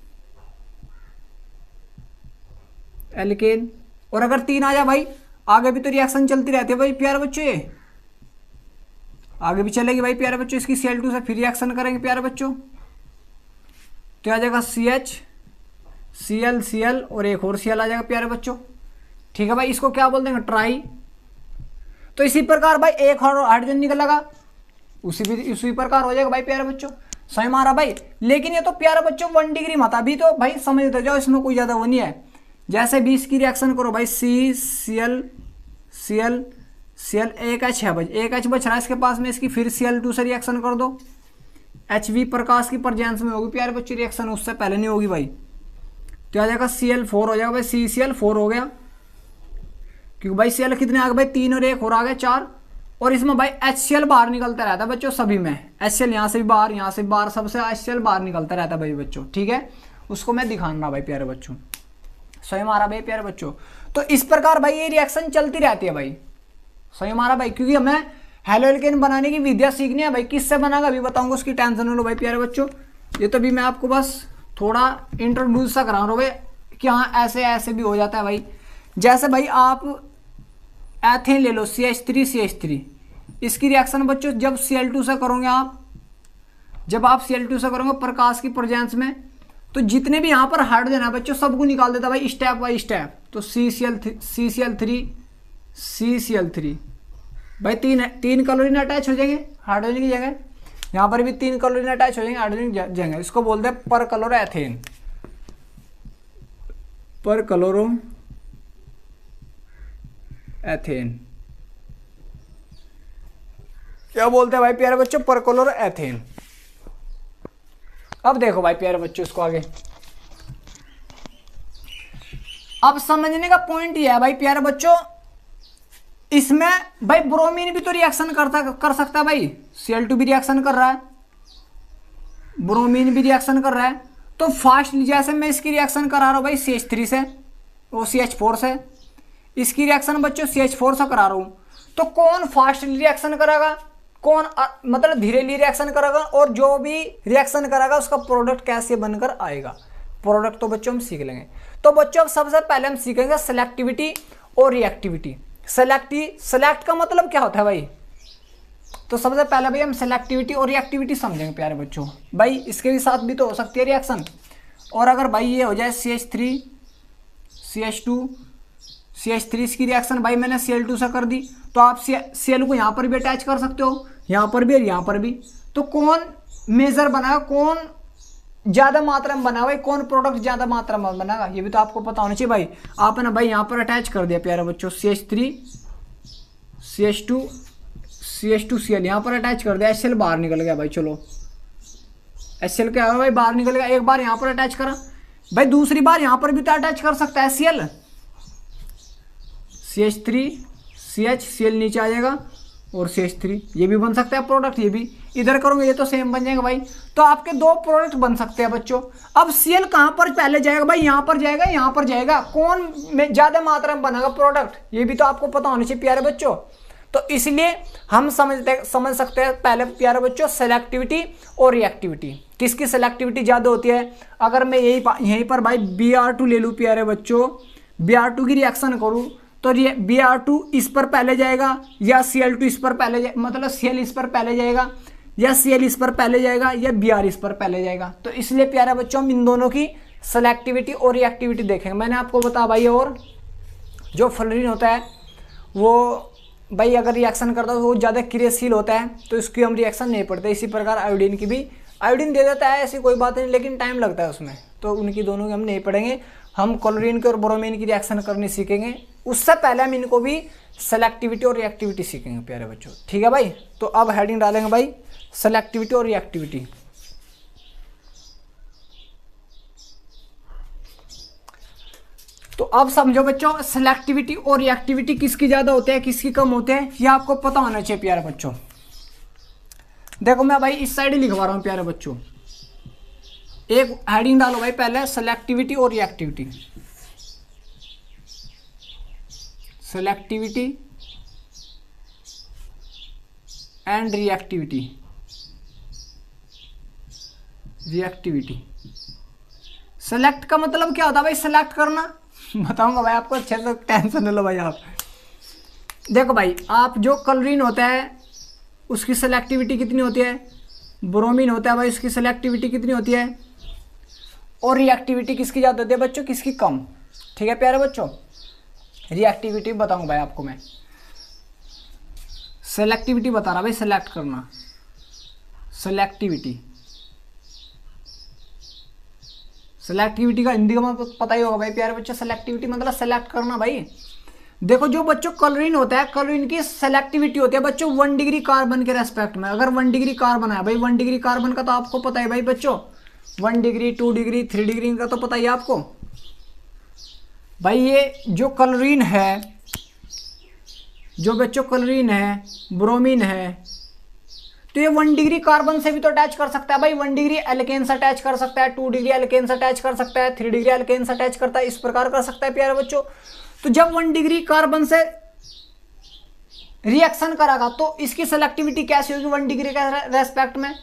Speaker 1: एल्केन। और अगर तीन आ जाए भाई, आगे भी तो रिएक्शन चलती रहती है भाई प्यारे बच्चों, ये आगे भी चलेगी भाई प्यारे बच्चों। इसकी Cl2 से फिर रिएक्शन करेंगे प्यारे बच्चों, तो आ जाएगा CH, Cl, Cl और एक और Cl आ जाएगा प्यारे बच्चों, ठीक है भाई। इसको क्या बोल देंगे? ट्राई। तो इसी प्रकार भाई एक और हाइड्रोजन निकलेगा, उसी प्रकार हो जाएगा भाई प्यारे बच्चों। सही मारा भाई। लेकिन ये तो प्यारे बच्चों 1 डिग्री मत, अभी तो भाई समझते जाओ, इसमें कोई ज्यादा वो नहीं है। जैसे 20 की रिएक्शन करो भाई, CCl, Cl, Cl एक H है भाई, एक H बच रहा है इसके पास में, इसकी फिर Cl2 से रिएक्शन कर दो, HV प्रकाश की प्रेजेंस में होगी प्यारे बच्चे रिएक्शन, उससे पहले नहीं होगी भाई। तो आ जाएगा Cl4 हो जाएगा भाई, CCl4 हो गया, क्योंकि भाई Cl कितने आ गए भाई? 3 और 1 और आ गए 4। और इसमें भाई HCl बाहर निकलता रहता है बच्चों सभी में, HCl यहाँ से भी बाहर, यहाँ से भी बाहर, सबसे HCl बाहर निकलता रहता है भाई बच्चों, ठीक है। उसको मैं दिखाना भाई प्यारे बच्चों, सही मारा भाई प्यारे बच्चों। तो इस प्रकार भाई ये रिएक्शन चलती रहती है भाई, सही मारा भाई। क्योंकि हमें हेलो एल्केन बनाने की विद्या सीखनी है भाई, किससे बनागा अभी बताऊंगा, उसकी टेंशन न लो भाई प्यारे बच्चों। ये तो भी मैं आपको बस थोड़ा इंट्रोड्यूस सा करा रहा हूँ भाई, कि हाँ ऐसे ऐसे भी हो जाता है भाई। जैसे भाई आप एथेन ले लो, CH3CH3, इसकी रिएक्शन बच्चों जब Cl2 से करोगे आप, जब आप Cl2 से करोगे प्रकाश की प्रेजेंस में, तो जितने भी यहाँ पर हाइड्रोजन है बच्चों सबको निकाल देता भाई स्टेप बाय स्टेप। तो CCl3 भाई तीन क्लोरीन अटैच हो जाएंगे हाइड्रोजन की जगह, यहाँ पर भी 3 क्लोरीन अटैच हो जाएंगे हाइड्रोजन की जगह। इसको बोलते हैं पर क्लोरो एथेन, पर क्लोरो एथेन, क्या बोलते हैं भाई प्यारे बच्चों? पर क्लोरो एथेन। अब देखो भाई प्यारे बच्चों इसको आगे, अब समझने का पॉइंट ये है भाई प्यारे बच्चों, इसमें भाई ब्रोमीन भी तो रिएक्शन कर सकता है भाई, Cl2 भी रिएक्शन कर रहा है, ब्रोमीन भी रिएक्शन कर रहा है। तो फास्ट जैसे मैं इसकी रिएक्शन करा रहा हूं भाई CH3 से, वो CH4 से, इसकी रिएक्शन बच्चों CH4 से करा रहा हूं, तो कौन फास्ट रिएक्शन करेगा, कौन मतलब धीरे रिएक्शन करेगा, और जो भी रिएक्शन करेगा उसका प्रोडक्ट कैसे बनकर आएगा, प्रोडक्ट तो बच्चों हम सीख लेंगे। तो बच्चों सबसे पहले हम सीखेंगे सिलेक्टिविटी और रिएक्टिविटी। सेलेक्ट का मतलब क्या होता है भाई? तो सबसे पहले भाई हम सिलेक्टिविटी और रिएक्टिविटी समझेंगे प्यारे बच्चों। भाई इसके भी साथ भी तो हो सकती है रिएक्शन, और अगर भाई ये हो जाए CH3 CH2 CH3 की रिएक्शन भाई मैंने Cl2 से कर दी, तो आप Cl को यहाँ पर भी अटैच कर सकते हो, यहाँ पर भी और यहाँ पर भी। तो कौन मेजर बनाएगा, कौन ज्यादा मात्रा में बनाएगा, कौन प्रोडक्ट ज्यादा मात्रा में बनाएगा, ये भी तो आपको पता होना चाहिए भाई। आपने भाई यहाँ पर अटैच कर दिया प्यारे बच्चों CH3 CH2 CH2 Cl, यहाँ पर अटैच कर दिया, HCl बाहर निकल गया भाई। चलो HCl क्या है भाई? बाहर निकल गया। एक बार यहाँ पर अटैच करा भाई, दूसरी बार यहाँ पर भी तो अटैच कर सकता है HCl, CH3 CH, Cl नीचे आ जाएगा और CH3, ये भी बन सकता है प्रोडक्ट, ये भी इधर करोगे ये तो सेम बन जाएगा भाई। तो आपके 2 प्रोडक्ट बन सकते हैं बच्चों। अब Cl कहाँ पर पहले जाएगा भाई? यहाँ पर जाएगा, यहाँ पर जाएगा, कौन में ज्यादा मात्रा में बनेगा प्रोडक्ट, ये भी तो आपको पता होना चाहिए प्यारे बच्चों। तो इसलिए हम समझ सकते हैं पहले प्यारे बच्चों सेलेक्टिविटी और रिएक्टिविटी, किसकी सेलेक्टिविटी ज्यादा होती है। अगर मैं यहीं पर भाई Br2 ले लूँ प्यारे बच्चों, Br2 की रिएक्शन करूँ, तो Br2 इस पर पहले जाएगा या Cl2 इस पर पहले जाएगा, मतलब Cl इस पर पहले जाएगा या Cl इस पर पहले जाएगा या Br इस पर पहले जाएगा। तो इसलिए प्यारे बच्चों हम इन दोनों की सेलेक्टिविटी और रिएक्टिविटी देखेंगे। मैंने आपको बताया भाई, और जो फ्लोरीन होता है वो भाई अगर रिएक्शन करता है तो वो ज़्यादा क्रियाशील होता है, तो इसकी हम रिएक्शन नहीं पढ़ते। इसी प्रकार आयोडीन की भी, आयोडीन दे देता है ऐसी कोई बात नहीं, लेकिन टाइम लगता है उसमें, तो उनकी दोनों की हम नहीं पढ़ेंगे। हम क्लोरीन की और ब्रोमीन की रिएक्शन करनी सीखेंगे, उससे पहले हम इनको भी सेलेक्टिविटी और रिएक्टिविटी सीखेंगे प्यारे बच्चों, ठीक है भाई। तो अब हेडिंग डालेंगे भाई सेलेक्टिविटी और रिएक्टिविटी। तो अब समझो बच्चों, सेलेक्टिविटी और रिएक्टिविटी किसकी ज्यादा होते हैं किसकी कम होते हैं, ये आपको पता होना चाहिए प्यारे बच्चों। देखो मैं भाई इस साइड ही लिखवा रहा हूं प्यारे बच्चों, एक हेडिंग डालो भाई पहले सेलेक्टिविटी और reactivity. Selectivity and reactivity. Reactivity, select का मतलब क्या होता है भाई, सेलेक्ट करना। बताऊंगा भाई आपको, अच्छे से टेंशन ले लो भाई आप। देखो भाई, आप जो क्लोरीन होता है उसकी सेलेक्टिविटी कितनी होती है, ब्रोमीन होता है भाई उसकी सेलेक्टिविटी कितनी होती है, और रिएक्टिविटी किसकी ज़्यादा होती है बच्चों, किसकी कम। ठीक है प्यारे बच्चों, रिएक्टिविटी बताऊंगा भाई आपको मैं। सेलेक्टिविटी बता रहा भाई, सेलेक्ट करना, सेलेक्टिविटी। सेलेक्टिविटी का हिंदी का मतलब पता ही होगा भाई प्यारे बच्चों, सेलेक्टिविटी मतलब सेलेक्ट करना भाई। देखो जो बच्चों क्लोरीन होता है, क्लोरीन की सेलेक्टिविटी होती है बच्चों 1 डिग्री कार्बन के रेस्पेक्ट में। अगर 1 डिग्री कार्बन है भाई, 1 डिग्री कार्बन का तो आपको पता है भाई बच्चों, 1 डिग्री 2 डिग्री 3 डिग्री का तो पता ही है आपको भाई। ये जो क्लोरीन है, जो बच्चों क्लोरीन है, ब्रोमीन है, तो ये 1 डिग्री कार्बन से भी तो अटैच कर सकता है भाई, 1 डिग्री एल्केन से अटैच कर सकता है, 2 डिग्री एल्केन से अटैच कर सकता है, 3 डिग्री एल्केन से अटैच करता है, इस प्रकार कर सकता है प्यारे बच्चों। तो जब 1 डिग्री कार्बन से रिएक्शन करेगा तो इसकी सेलेक्टिविटी कैसी होगी 1 डिग्री के रेस्पेक्ट में,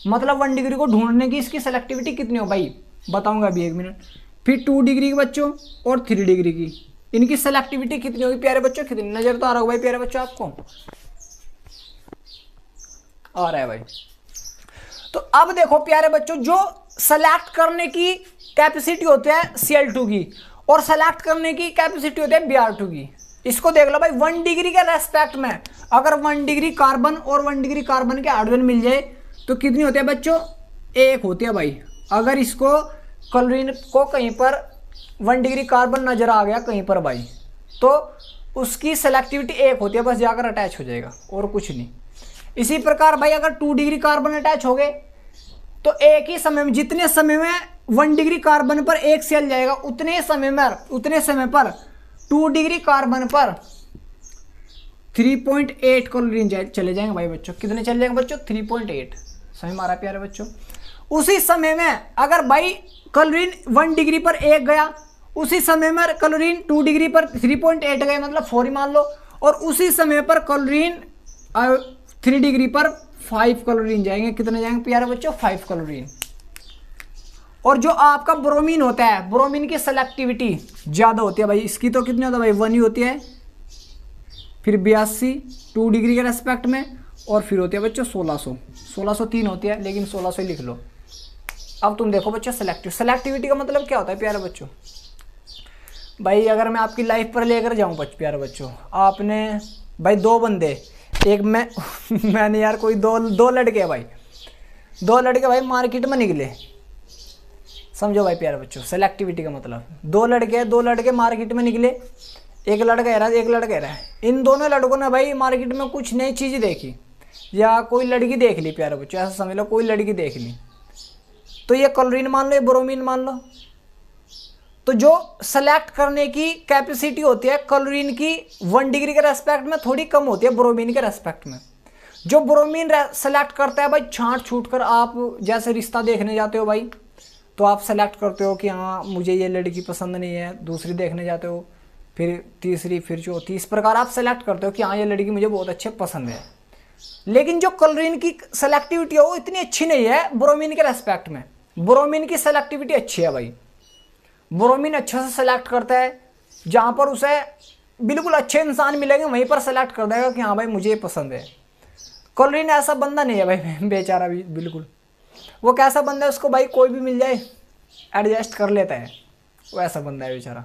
Speaker 1: मतलब 1 डिग्री को ढूंढने की इसकी सेलेक्टिविटी कितनी हो भाई, बताऊंगा अभी 1 मिनट। फिर 2 डिग्री की बच्चों और 3 डिग्री की, इनकी सेलेक्टिविटी कितनी होगी प्यारे बच्चों, कितनी, नजर तो आ रहा होगा भाई प्यारे बच्चों आपको, आ रहा है भाई। तो अब देखो प्यारे बच्चों, जो सेलेक्ट करने की कैपेसिटी होती है Cl2 की और सेलेक्ट करने की कैपेसिटी होती है Br2 की, इसको देख लो भाई 1 डिग्री के रेस्पेक्ट में। अगर 1 डिग्री कार्बन और 1 डिग्री कार्बन के हाइड्रोजन मिल जाए तो कितनी होती है बच्चों, 1 होती है भाई। अगर इसको क्लोरीन को कहीं पर 1 डिग्री कार्बन नजर आ गया कहीं पर भाई, तो उसकी सेलेक्टिविटी 1 होती है, बस जाकर अटैच हो जाएगा और कुछ नहीं। इसी प्रकार भाई अगर 2 डिग्री कार्बन अटैच हो गए तो एक ही समय में, जितने समय में 1 डिग्री कार्बन पर 1 सेल जाएगा उतने समय पर 2 डिग्री कार्बन पर 3.8 क्लोरीन चले जाएंगे भाई बच्चों। कितने चले जाएंगे बच्चों, 3.8। समझ में आ रहा है प्यारे बच्चों। उसी समय में अगर भाई क्लोरीन 1 डिग्री पर 1 गया, उसी समय में क्लोरीन 2 डिग्री पर 3.8 गए, मतलब 4 ही मान लो, और उसी समय पर क्लोरीन 3 डिग्री पर 5 क्लोरीन जाएंगे। कितने जाएंगे प्यारे बच्चों, 5 क्लोरीन। और जो आपका ब्रोमीन होता है, ब्रोमीन की सेलेक्टिविटी ज्यादा होती है भाई, इसकी तो कितनी होता है भाई, 1 ही होती है, फिर 82 2 डिग्री के रेस्पेक्ट में, और फिर होती है बच्चों 1603 होती है, लेकिन 1600 लिख लो। अब तुम देखो बच्चों सेलेक्टिविटी का मतलब क्या होता है प्यारे बच्चों। भाई अगर मैं आपकी लाइफ पर लेकर जाऊं प्यारे बच्चों, आपने भाई 2 बंदे, एक मैंने यार कोई दो लड़के भाई, 2 लड़के भाई मार्केट में निकले, समझो भाई प्यारे बच्चों सेलेक्टिविटी का मतलब। 2 लड़के मार्केट में निकले, एक लड़का है, एक लड़का है। इन दोनों लड़कों ने भाई मार्केट में कुछ नई चीज़ देखी, या कोई लड़की देख ली प्यारे बच्चों, ऐसा समझ लो कोई लड़की देख ली, तो ये क्लोरीन मान लो, ये ब्रोमीन मान लो। तो जो सेलेक्ट करने की कैपेसिटी होती है क्लोरीन की 1 डिग्री के रेस्पेक्ट में थोड़ी कम होती है ब्रोमीन के रेस्पेक्ट में। जो ब्रोमीन सेलेक्ट करता है भाई छांट छूट कर, आप जैसे रिश्ता देखने जाते हो भाई, तो आप सेलेक्ट करते हो कि हाँ मुझे ये लड़की पसंद नहीं है, दूसरी देखने जाते हो, फिर तीसरी, फिर चौथी, इस प्रकार आप सेलेक्ट करते हो कि हाँ ये लड़की मुझे बहुत अच्छे पसंद है। लेकिन जो क्लोरीन की सेलेक्टिविटी है वो इतनी अच्छी नहीं है ब्रोमीन के रेस्पेक्ट में। ब्रोमीन की सेलेक्टिविटी अच्छी है भाई, ब्रोमीन अच्छे से सेलेक्ट करता है, जहाँ पर उसे बिल्कुल अच्छे इंसान मिलेंगे वहीं पर सेलेक्ट कर देगा कि हाँ भाई मुझे ये पसंद है। कॉलोरीन ऐसा बंदा नहीं है भाई बेचारा भी, बिल्कुल वो कैसा बंदा है, उसको भाई कोई भी मिल जाए एडजस्ट कर लेता है, वो ऐसा बंदा है बेचारा।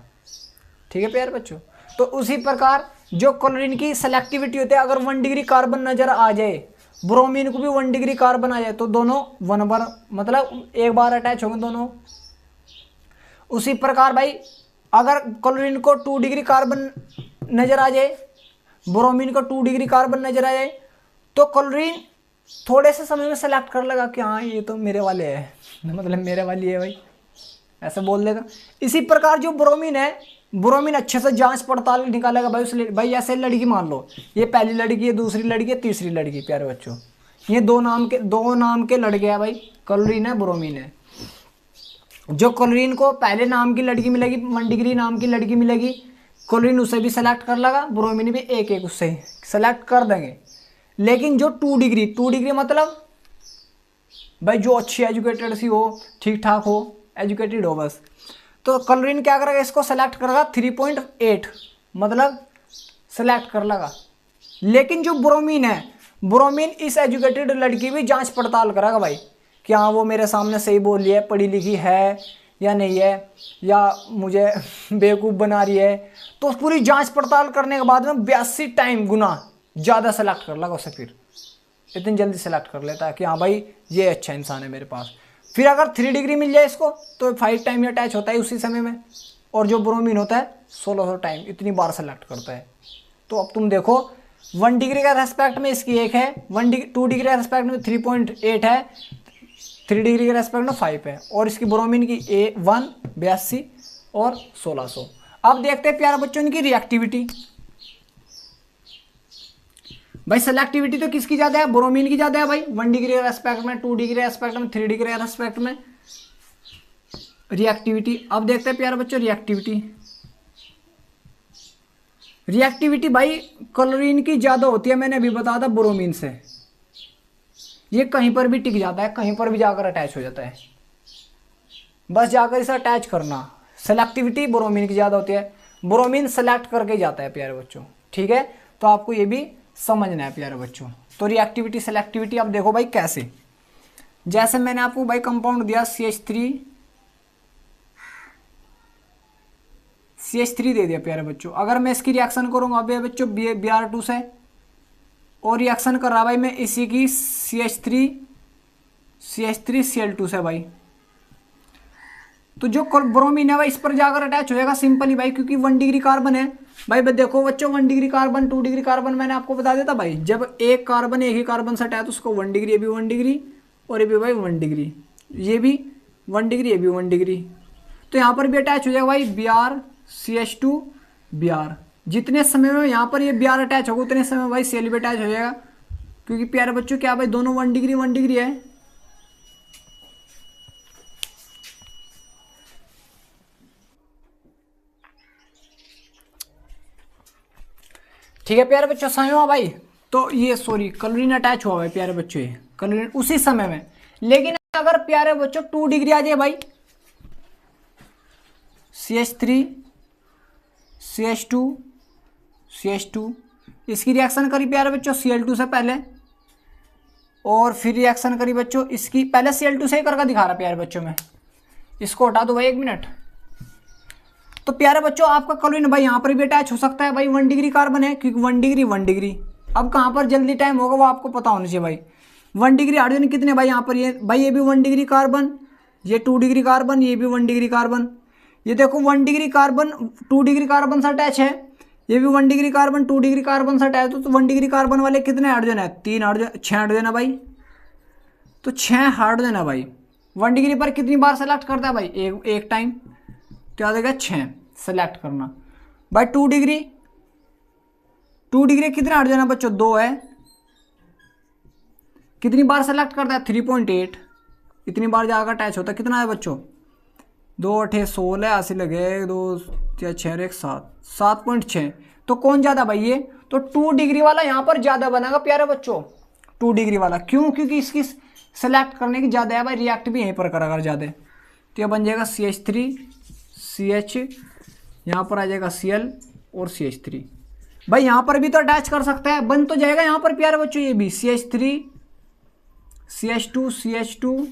Speaker 1: ठीक है प्यारे बच्चों, तो उसी प्रकार जो क्लोरीन की सेलेक्टिविटी होती है, अगर 1 डिग्री कार्बन नजर आ जाए, ब्रोमीन को भी 1 डिग्री कार्बन आ जाए, तो दोनों 1 बार मतलब एक बार अटैच होंगे दोनों। उसी प्रकार भाई अगर क्लोरीन को 2 डिग्री कार्बन नजर आ जाए, ब्रोमीन को 2 डिग्री कार्बन नजर आ जाए, तो क्लोरीन थोड़े से समय में सेलेक्ट कर लेगा कि हाँ ये तो मेरे वाले है, मतलब मेरे वाली है भाई, ऐसा बोल देगा। इसी प्रकार जो ब्रोमीन है, ब्रोमीन अच्छे से जांच पड़ताल निकालेगा भाई उस भाई ऐसे लड़की मान लो, ये पहली लड़की है, दूसरी लड़की है, तीसरी लड़की। प्यारे बच्चों ये दो नाम के लड़के हैं भाई, क्लोरीन है ब्रोमीन है। जो क्लोरीन को पहले नाम की लड़की मिलेगी, 1 डिग्री नाम की लड़की मिलेगी, क्लोरीन उसे भी सेलेक्ट कर लेगा, ब्रोमीन भी एक एक उससे सेलेक्ट कर देंगे। लेकिन जो 2 डिग्री मतलब भाई जो अच्छी एजुकेटेड सी हो, ठीक ठाक हो, एजुकेटेड हो बस, तो क्लोरीन क्या करेगा, इसको सेलेक्ट करेगा 3.8 मतलब सेलेक्ट कर लेगा। लेकिन जो ब्रोमीन है, ब्रोमीन इस एजुकेटेड लड़की भी जांच पड़ताल करेगा भाई कि हाँ वो मेरे सामने सही बोल रही है, पढ़ी लिखी है या नहीं है, या मुझे बेवकूफ़ बना रही है। तो पूरी जांच पड़ताल करने के बाद में 82 टाइम गुना ज़्यादा सेलेक्ट कर लेगा उसे, फिर इतनी जल्दी सेलेक्ट कर लेता है कि हाँ भाई ये अच्छा इंसान है मेरे पास। फिर अगर 3 डिग्री मिल जाए इसको तो 5 टाइम अटैच होता है उसी समय में, और जो ब्रोमीन होता है 1600 टाइम, इतनी बार सेलेक्ट करता है। तो अब तुम देखो 1 डिग्री का रेस्पेक्ट में इसकी 1 है, 2 डिग्री का रेस्पेक्ट में 3.8 है, 3 डिग्री के रेस्पेक्ट में 5 है, और इसकी ब्रोमीन की 1 82 और 1600। अब देखते हैं प्यारे बच्चों इनकी रिएक्टिविटी। भाई सेलेक्टिविटी तो किसकी ज्यादा है, ब्रोमीन की ज्यादा है भाई, 1 डिग्री के रेस्पेक्ट में, 2 डिग्री के रेस्पेक्ट में, 3 डिग्री के रेस्पेक्ट में। रिएक्टिविटी अब देखते हैं प्यारे बच्चों रिएक्टिविटी भाई क्लोरीन की ज्यादा होती है, मैंने अभी बताया था ब्रोमीन से। ये कहीं पर भी टिक जाता है, कहीं पर भी जाकर अटैच हो जाता है, बस जाकर इसे अटैच करना। सेलेक्टिविटी ब्रोमीन की ज्यादा होती है, ब्रोमीन सेलेक्ट करके जाता है प्यारे बच्चों। ठीक है, तो आपको ये भी समझना है प्यारे बच्चों। तो रिएक्टिविटी सेलेक्टिविटी अब देखो भाई कैसे, जैसे मैंने आपको भाई कंपाउंड दिया CH3 दे दिया प्यारे बच्चों। अगर मैं इसकी रिएक्शन करूंगा अभी बच्चों Br2 से, और रिएक्शन कर रहा भाई मैं इसी की CH3Cl2 से भाई, तो जो ब्रोमीन है भाई इस पर जाकर अटैच हो जाएगा सिंपली भाई, क्योंकि 1 डिग्री कार्बन है भाई। देखो बच्चों 1 डिग्री कार्बन, 2 डिग्री कार्बन मैंने आपको बता देता भाई, जब एक कार्बन एक ही कार्बन से अटैच तो उसको 1 डिग्री, ये भी 1 डिग्री, और ये भी भाई 1 डिग्री, ये भी 1 डिग्री, ये भी 1 डिग्री। तो यहाँ पर भी अटैच हो जाएगा भाई Br Br। जितने समय में यहाँ पर ये Br अटैच होगा उतने समय में भाई Cl भी अटैच हो जाएगा, क्योंकि प्यारे बच्चों क्या भाई दोनों 1 डिग्री है। ठीक है प्यारे बच्चों, समझ हुआ भाई। तो ये सॉरी क्लोरीन अटैच हुआ भाई प्यारे बच्चों, ये क्लोरीन उसी समय में। लेकिन अगर प्यारे बच्चों 2 डिग्री आ जाए भाई, CH2 इसकी रिएक्शन करी प्यारे बच्चों Cl2 से पहले, और फिर रिएक्शन करी बच्चों इसकी, पहले Cl2 से ही करके दिखा रहा प्यारे बच्चों में, इसको हटा दो भाई 1 मिनट। तो प्यारे बच्चों आपका क्लोरीन भाई यहाँ पर भी अटैच हो सकता है भाई, 1 डिग्री कार्बन है, क्योंकि 1 डिग्री। अब कहाँ पर जल्दी टाइम होगा वो आपको पता होना चाहिए भाई। 1 डिग्री हाइड्रोजन कितने भाई यहाँ पर, ये भाई ये भी 1 डिग्री कार्बन, ये 2 डिग्री कार्बन, ये भी 1 डिग्री कार्बन। ये देखो 1 डिग्री कार्बन 2 डिग्री कार्बन से अटैच है, ये भी 1 डिग्री कार्बन 2 डिग्री कार्बन से अटैच। तो 1 डिग्री कार्बन वाले कितने हाइड्रोजन है, 3 हाइड्रोजन, 6 हाइड्रोजन है भाई। तो 6 हाइड्रोजन है भाई। 1 डिग्री पर कितनी बार सेलेक्ट करता है भाई, एक टाइम, क्या देगा 6 सेलेक्ट करना भाई। 2 डिग्री कितने हाइड्रोजन है बच्चों, 2 है, कितनी बार सेलेक्ट करता है 3.8, इतनी बार जाकर अटैच होता है। कितना है बच्चों, 2 8 16 ऐसे लगे, 2 6 1 7.6। तो कौन ज्यादा भाई ये, तो 2 डिग्री वाला यहाँ पर ज्यादा बनेगा प्यारे बच्चों, 2 डिग्री वाला। क्यों, क्योंकि इसकी सेलेक्ट करने की ज्यादा है भाई, रिएक्ट भी यहीं पर करेगा ज्यादा। तो ये बन जाएगा CH3 CH, यहाँ पर आ जाएगा Cl, और CH3। भाई यहाँ पर भी तो अटैच कर सकता है, बन तो जाएगा यहाँ पर प्यारे बच्चों, ये भी CH3 CH2 CH2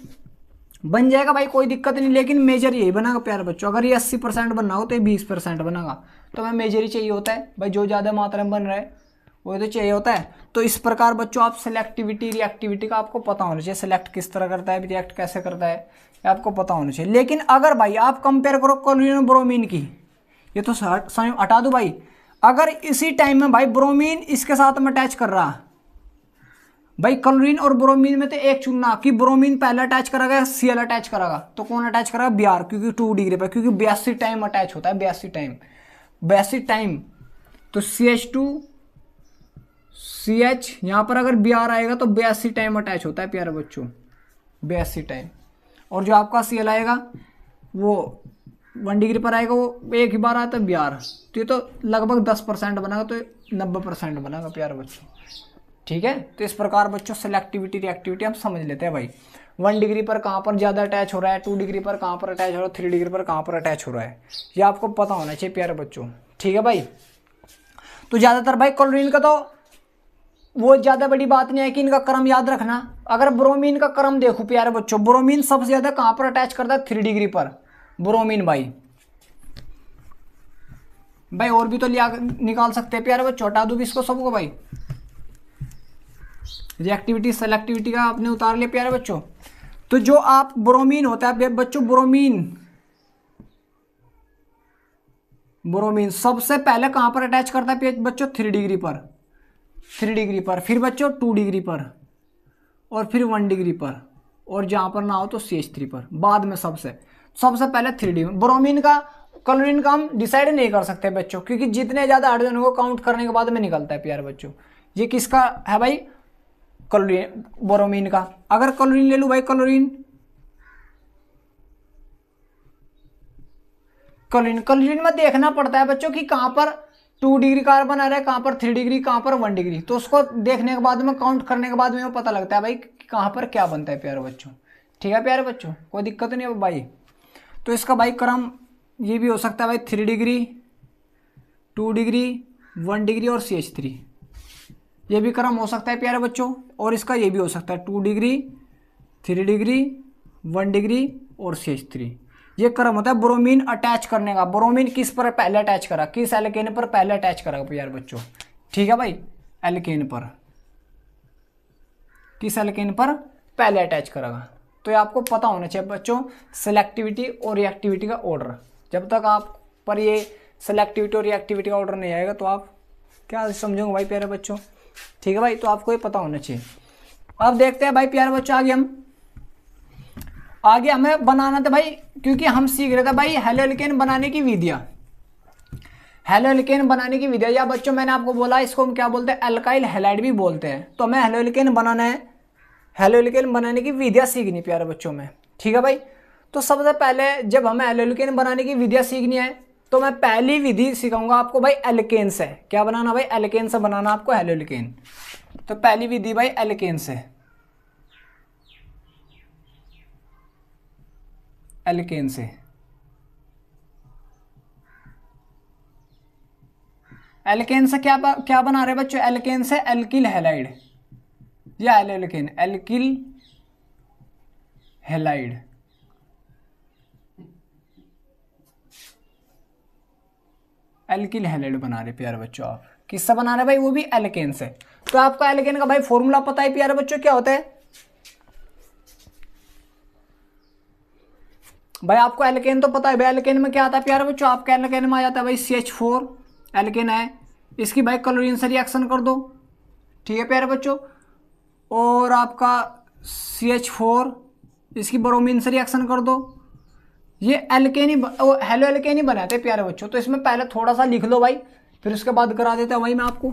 Speaker 1: बन जाएगा भाई, कोई दिक्कत नहीं। लेकिन मेजर यही बनेगा प्यारे बच्चों, अगर ये 80% बनना हो तो ये 20% बनेगा, तो हमें मेजर ही चाहिए होता है भाई, जो ज़्यादा मात्रा में बन रहा है वो तो चाहिए होता है। तो इस प्रकार बच्चों आप सेलेक्टिविटी रिएक्टिविटी का आपको पता होना चाहिए, सेलेक्ट किस तरह करता है, रिएक्ट कैसे करता है, ये आपको पता होना चाहिए। लेकिन अगर भाई आप कंपेयर करो क्लोरीन और ब्रोमीन की, ये तो हटा दो भाई, अगर इसी टाइम में भाई ब्रोमीन इसके साथ में अटैच कर रहा भाई, क्लोरीन और ब्रोमीन में तो एक चुनना कि ब्रोमीन पहले अटैच करेगा या Cl अटैच करेगा, तो कौन अटैच करेगा, Br, क्योंकि 2 डिग्री पर, क्योंकि 82 टाइम अटैच होता है, 82 टाइम। तो CH2 CH यहाँ पर अगर Br आएगा तो 82 टाइम अटैच होता है प्यारे बच्चों, 82 टाइम। और जो आपका Cl आएगा वो 1 डिग्री पर आएगा, वो एक ही बार आता है Br, तो ये तो लगभग 10% बनेगा, तो 90% बनेगा प्यारे बच्चों। ठीक है, तो इस प्रकार बच्चों सेलेक्टिविटी रिएक्टिविटी हम समझ लेते हैं भाई। 1 डिग्री पर कहाँ पर ज़्यादा अटैच हो रहा है, 2 डिग्री पर कहाँ पर अटैच हो रहा है, 3 डिग्री पर कहाँ पर अटैच हो रहा है, ये आपको पता होना चाहिए प्यारे बच्चों। ठीक है भाई, तो ज़्यादातर भाई क्लोरीन का तो वो ज़्यादा बड़ी बात नहीं है कि इनका क्रम याद रखना। अगर ब्रोमीन का क्रम देखो प्यारे बच्चों, ब्रोमीन सबसे ज़्यादा कहाँ पर अटैच करता है, 3 डिग्री पर ब्रोमीन भाई। और भी तो लिया निकाल सकते हैं प्यारे बच्चों, हटा दो भी इसको सबको भाई। रिएक्टिविटी सेलेक्टिविटी का आपने उतार लिया प्यारे बच्चों। तो जो आप ब्रोमीन होता है बच्चों, ब्रोमीन सबसे पहले कहां पर अटैच करता है बच्चों, 3 डिग्री पर, 3 डिग्री पर, फिर बच्चों 2 डिग्री पर, और फिर 1 डिग्री पर, और जहां पर ना हो तो CH3 पर, बाद में सबसे पहले 3 डिग्री। ब्रोमीन का क्लोरीन का हम डिसाइड नहीं कर सकते बच्चों, क्योंकि जितने ज्यादा हाइड्रोजन को काउंट करने के बाद में निकलता है प्यारे बच्चों। ये किसका है भाई, क्लोरीन, ब्रोमीन का। अगर क्लोरीन ले लूं भाई, क्लोरीन में देखना पड़ता है बच्चों कि कहां पर 2 डिग्री कार्बन आ रहा है, कहां पर 3 डिग्री, कहां पर 1 डिग्री, तो उसको देखने के बाद में, काउंट करने के बाद में वो पता लगता है भाई कि कहां पर क्या बनता है प्यारे बच्चों। ठीक है प्यारे बच्चों, कोई दिक्कत नहीं है भाई। तो इसका भाई क्रम ये भी हो सकता है भाई, 3 डिग्री, 2 डिग्री, 1 डिग्री और CH3, ये भी क्रम हो सकता है प्यारे बच्चों। और इसका ये भी हो सकता है 2 डिग्री, 3 डिग्री, 1 डिग्री और CH3, ये क्रम होता है ब्रोमीन अटैच करने का। ब्रोमीन किस पर पहले अटैच करा, किस एल्केन पर पहले अटैच करा यार बच्चों। ठीक है भाई, एल्केन पर, किस एल्केन पर पहले अटैच करेगा। तो ये आपको पता होना चाहिए बच्चों, सेलेक्टिविटी और रिएक्टिविटी का ऑर्डर। जब तक आप पर ये सेलेक्टिविटी और रिएक्टिविटी का ऑर्डर नहीं आएगा तो आप क्या समझोगे भाई प्यारे बच्चों। ठीक है भाई, तो आपको ये पता होना चाहिए। अब देखते हैं भाई प्यारे बच्चों, आगे हमें बनाना था भाई, क्योंकि हम सीख रहे थे भाई हेलोएल्केन बनाने की विधियां। हेलोएल्केन बनाने की विधियां, या बच्चों मैंने आपको बोला इसको हम क्या बोलते हैं, अल्काइल हैलाइड भी बोलते हैं। तो हमें हेलोएल्केन बनाना है, हेलोएल्केन बनाने की विधियां सीखनी प्यारे बच्चों में। ठीक है भाई, तो सबसे पहले जब हमें हेलोएल्केन बनाने की विधियां सीखनी है, तो मैं पहली विधि सिखाऊंगा आपको भाई एल्केन से। क्या बनाना भाई, एल्केन से बनाना आपको हेलोएल्केन। तो पहली विधि भाई एल्केन से, एल्केन से। एल्केन से क्या बना रहे बच्चों, एल्केन से एल्किल हैलाइड या alkane, alkyl halide. Alkyl halide बना रहे प्यारे बच्चों आप, किससे बना रहे भाई, वो भी एल्केन से। तो आपको एल्केन का भाई फॉर्मूला पता है प्यारे बच्चों, क्या होता है भाई, आपको एल्केन तो पता है भाई। एल्केन में क्या आता है प्यारे बच्चों, आपका एल्केन में आ जाता है भाई CH4 एल्केन है, इसकी भाई क्लोरीन से रिएक्शन कर दो। ठीक है प्यारे बच्चों, और आपका CH4 इसकी ब्रोमीन से रिएक्शन कर दो। ये एल्केन ही हेलो एल्केन ही बनाते हैं प्यारे बच्चों। तो इसमें पहले थोड़ा सा लिख लो भाई, फिर उसके बाद करा देते हैं वही मैं आपको।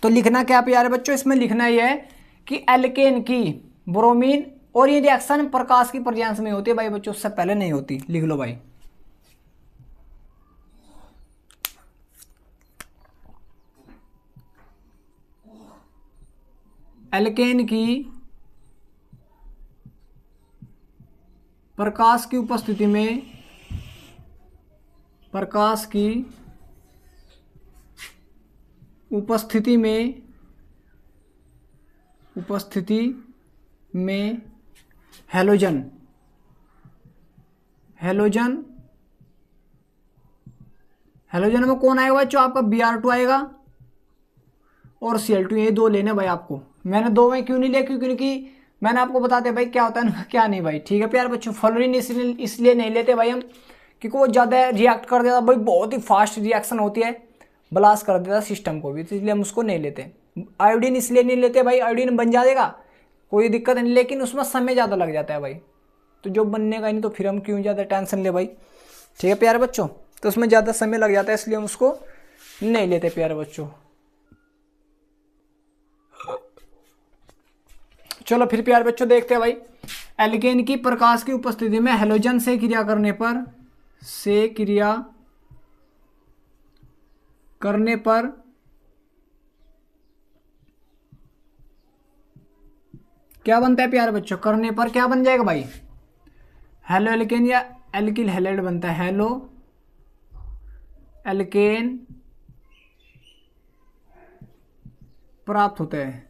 Speaker 1: तो लिखना क्या प्यारे बच्चों, इसमें लिखना ये है कि एल्केन की ब्रोमीन, और ये रिएक्शन प्रकाश की प्रेजेंस में होती है भाई बच्चों, उससे पहले नहीं होती। लिख लो भाई, एल्केन की प्रकाश की उपस्थिति में प्रकाश की उपस्थिति में हैलोजन में कौन आएगा बच्चों? आपका Br2 आएगा और Cl2, ये दो लेने भाई आपको। मैंने दो में क्यों नहीं लिया? क्योंकि मैंने आपको बता दिया भाई क्या होता है क्या नहीं भाई, ठीक है प्यारे बच्चों। फ्लोरीन इसलिए नहीं लेते भाई हम, क्योंकि वो ज़्यादा रिएक्ट कर देता भाई, बहुत ही फास्ट रिएक्शन होती है, ब्लास्ट कर देता सिस्टम को भी, तो इसलिए हम उसको नहीं लेते। आयोडीन इसलिए नहीं लेते भाई, आयोडीन बन जाएगा कोई दिक्कत नहीं, लेकिन उसमें समय ज़्यादा लग जाता है भाई, तो जो बनने का नहीं तो फिर हम क्यों ज़्यादा टेंशन ले भाई, ठीक है प्यारे बच्चों। तो उसमें ज़्यादा समय लग जाता है, इसलिए हम उसको नहीं लेते प्यारे बच्चों। चलो फिर प्यारे बच्चों देखते हैं भाई, एल्केन की प्रकाश की उपस्थिति में हैलोजन से क्रिया करने पर क्या बनता है प्यारे बच्चों? करने पर क्या बन जाएगा भाई? हेलो एल्केन या एल्किल हैलाइड बनता है। हेलो एल्केन प्राप्त होते हैं।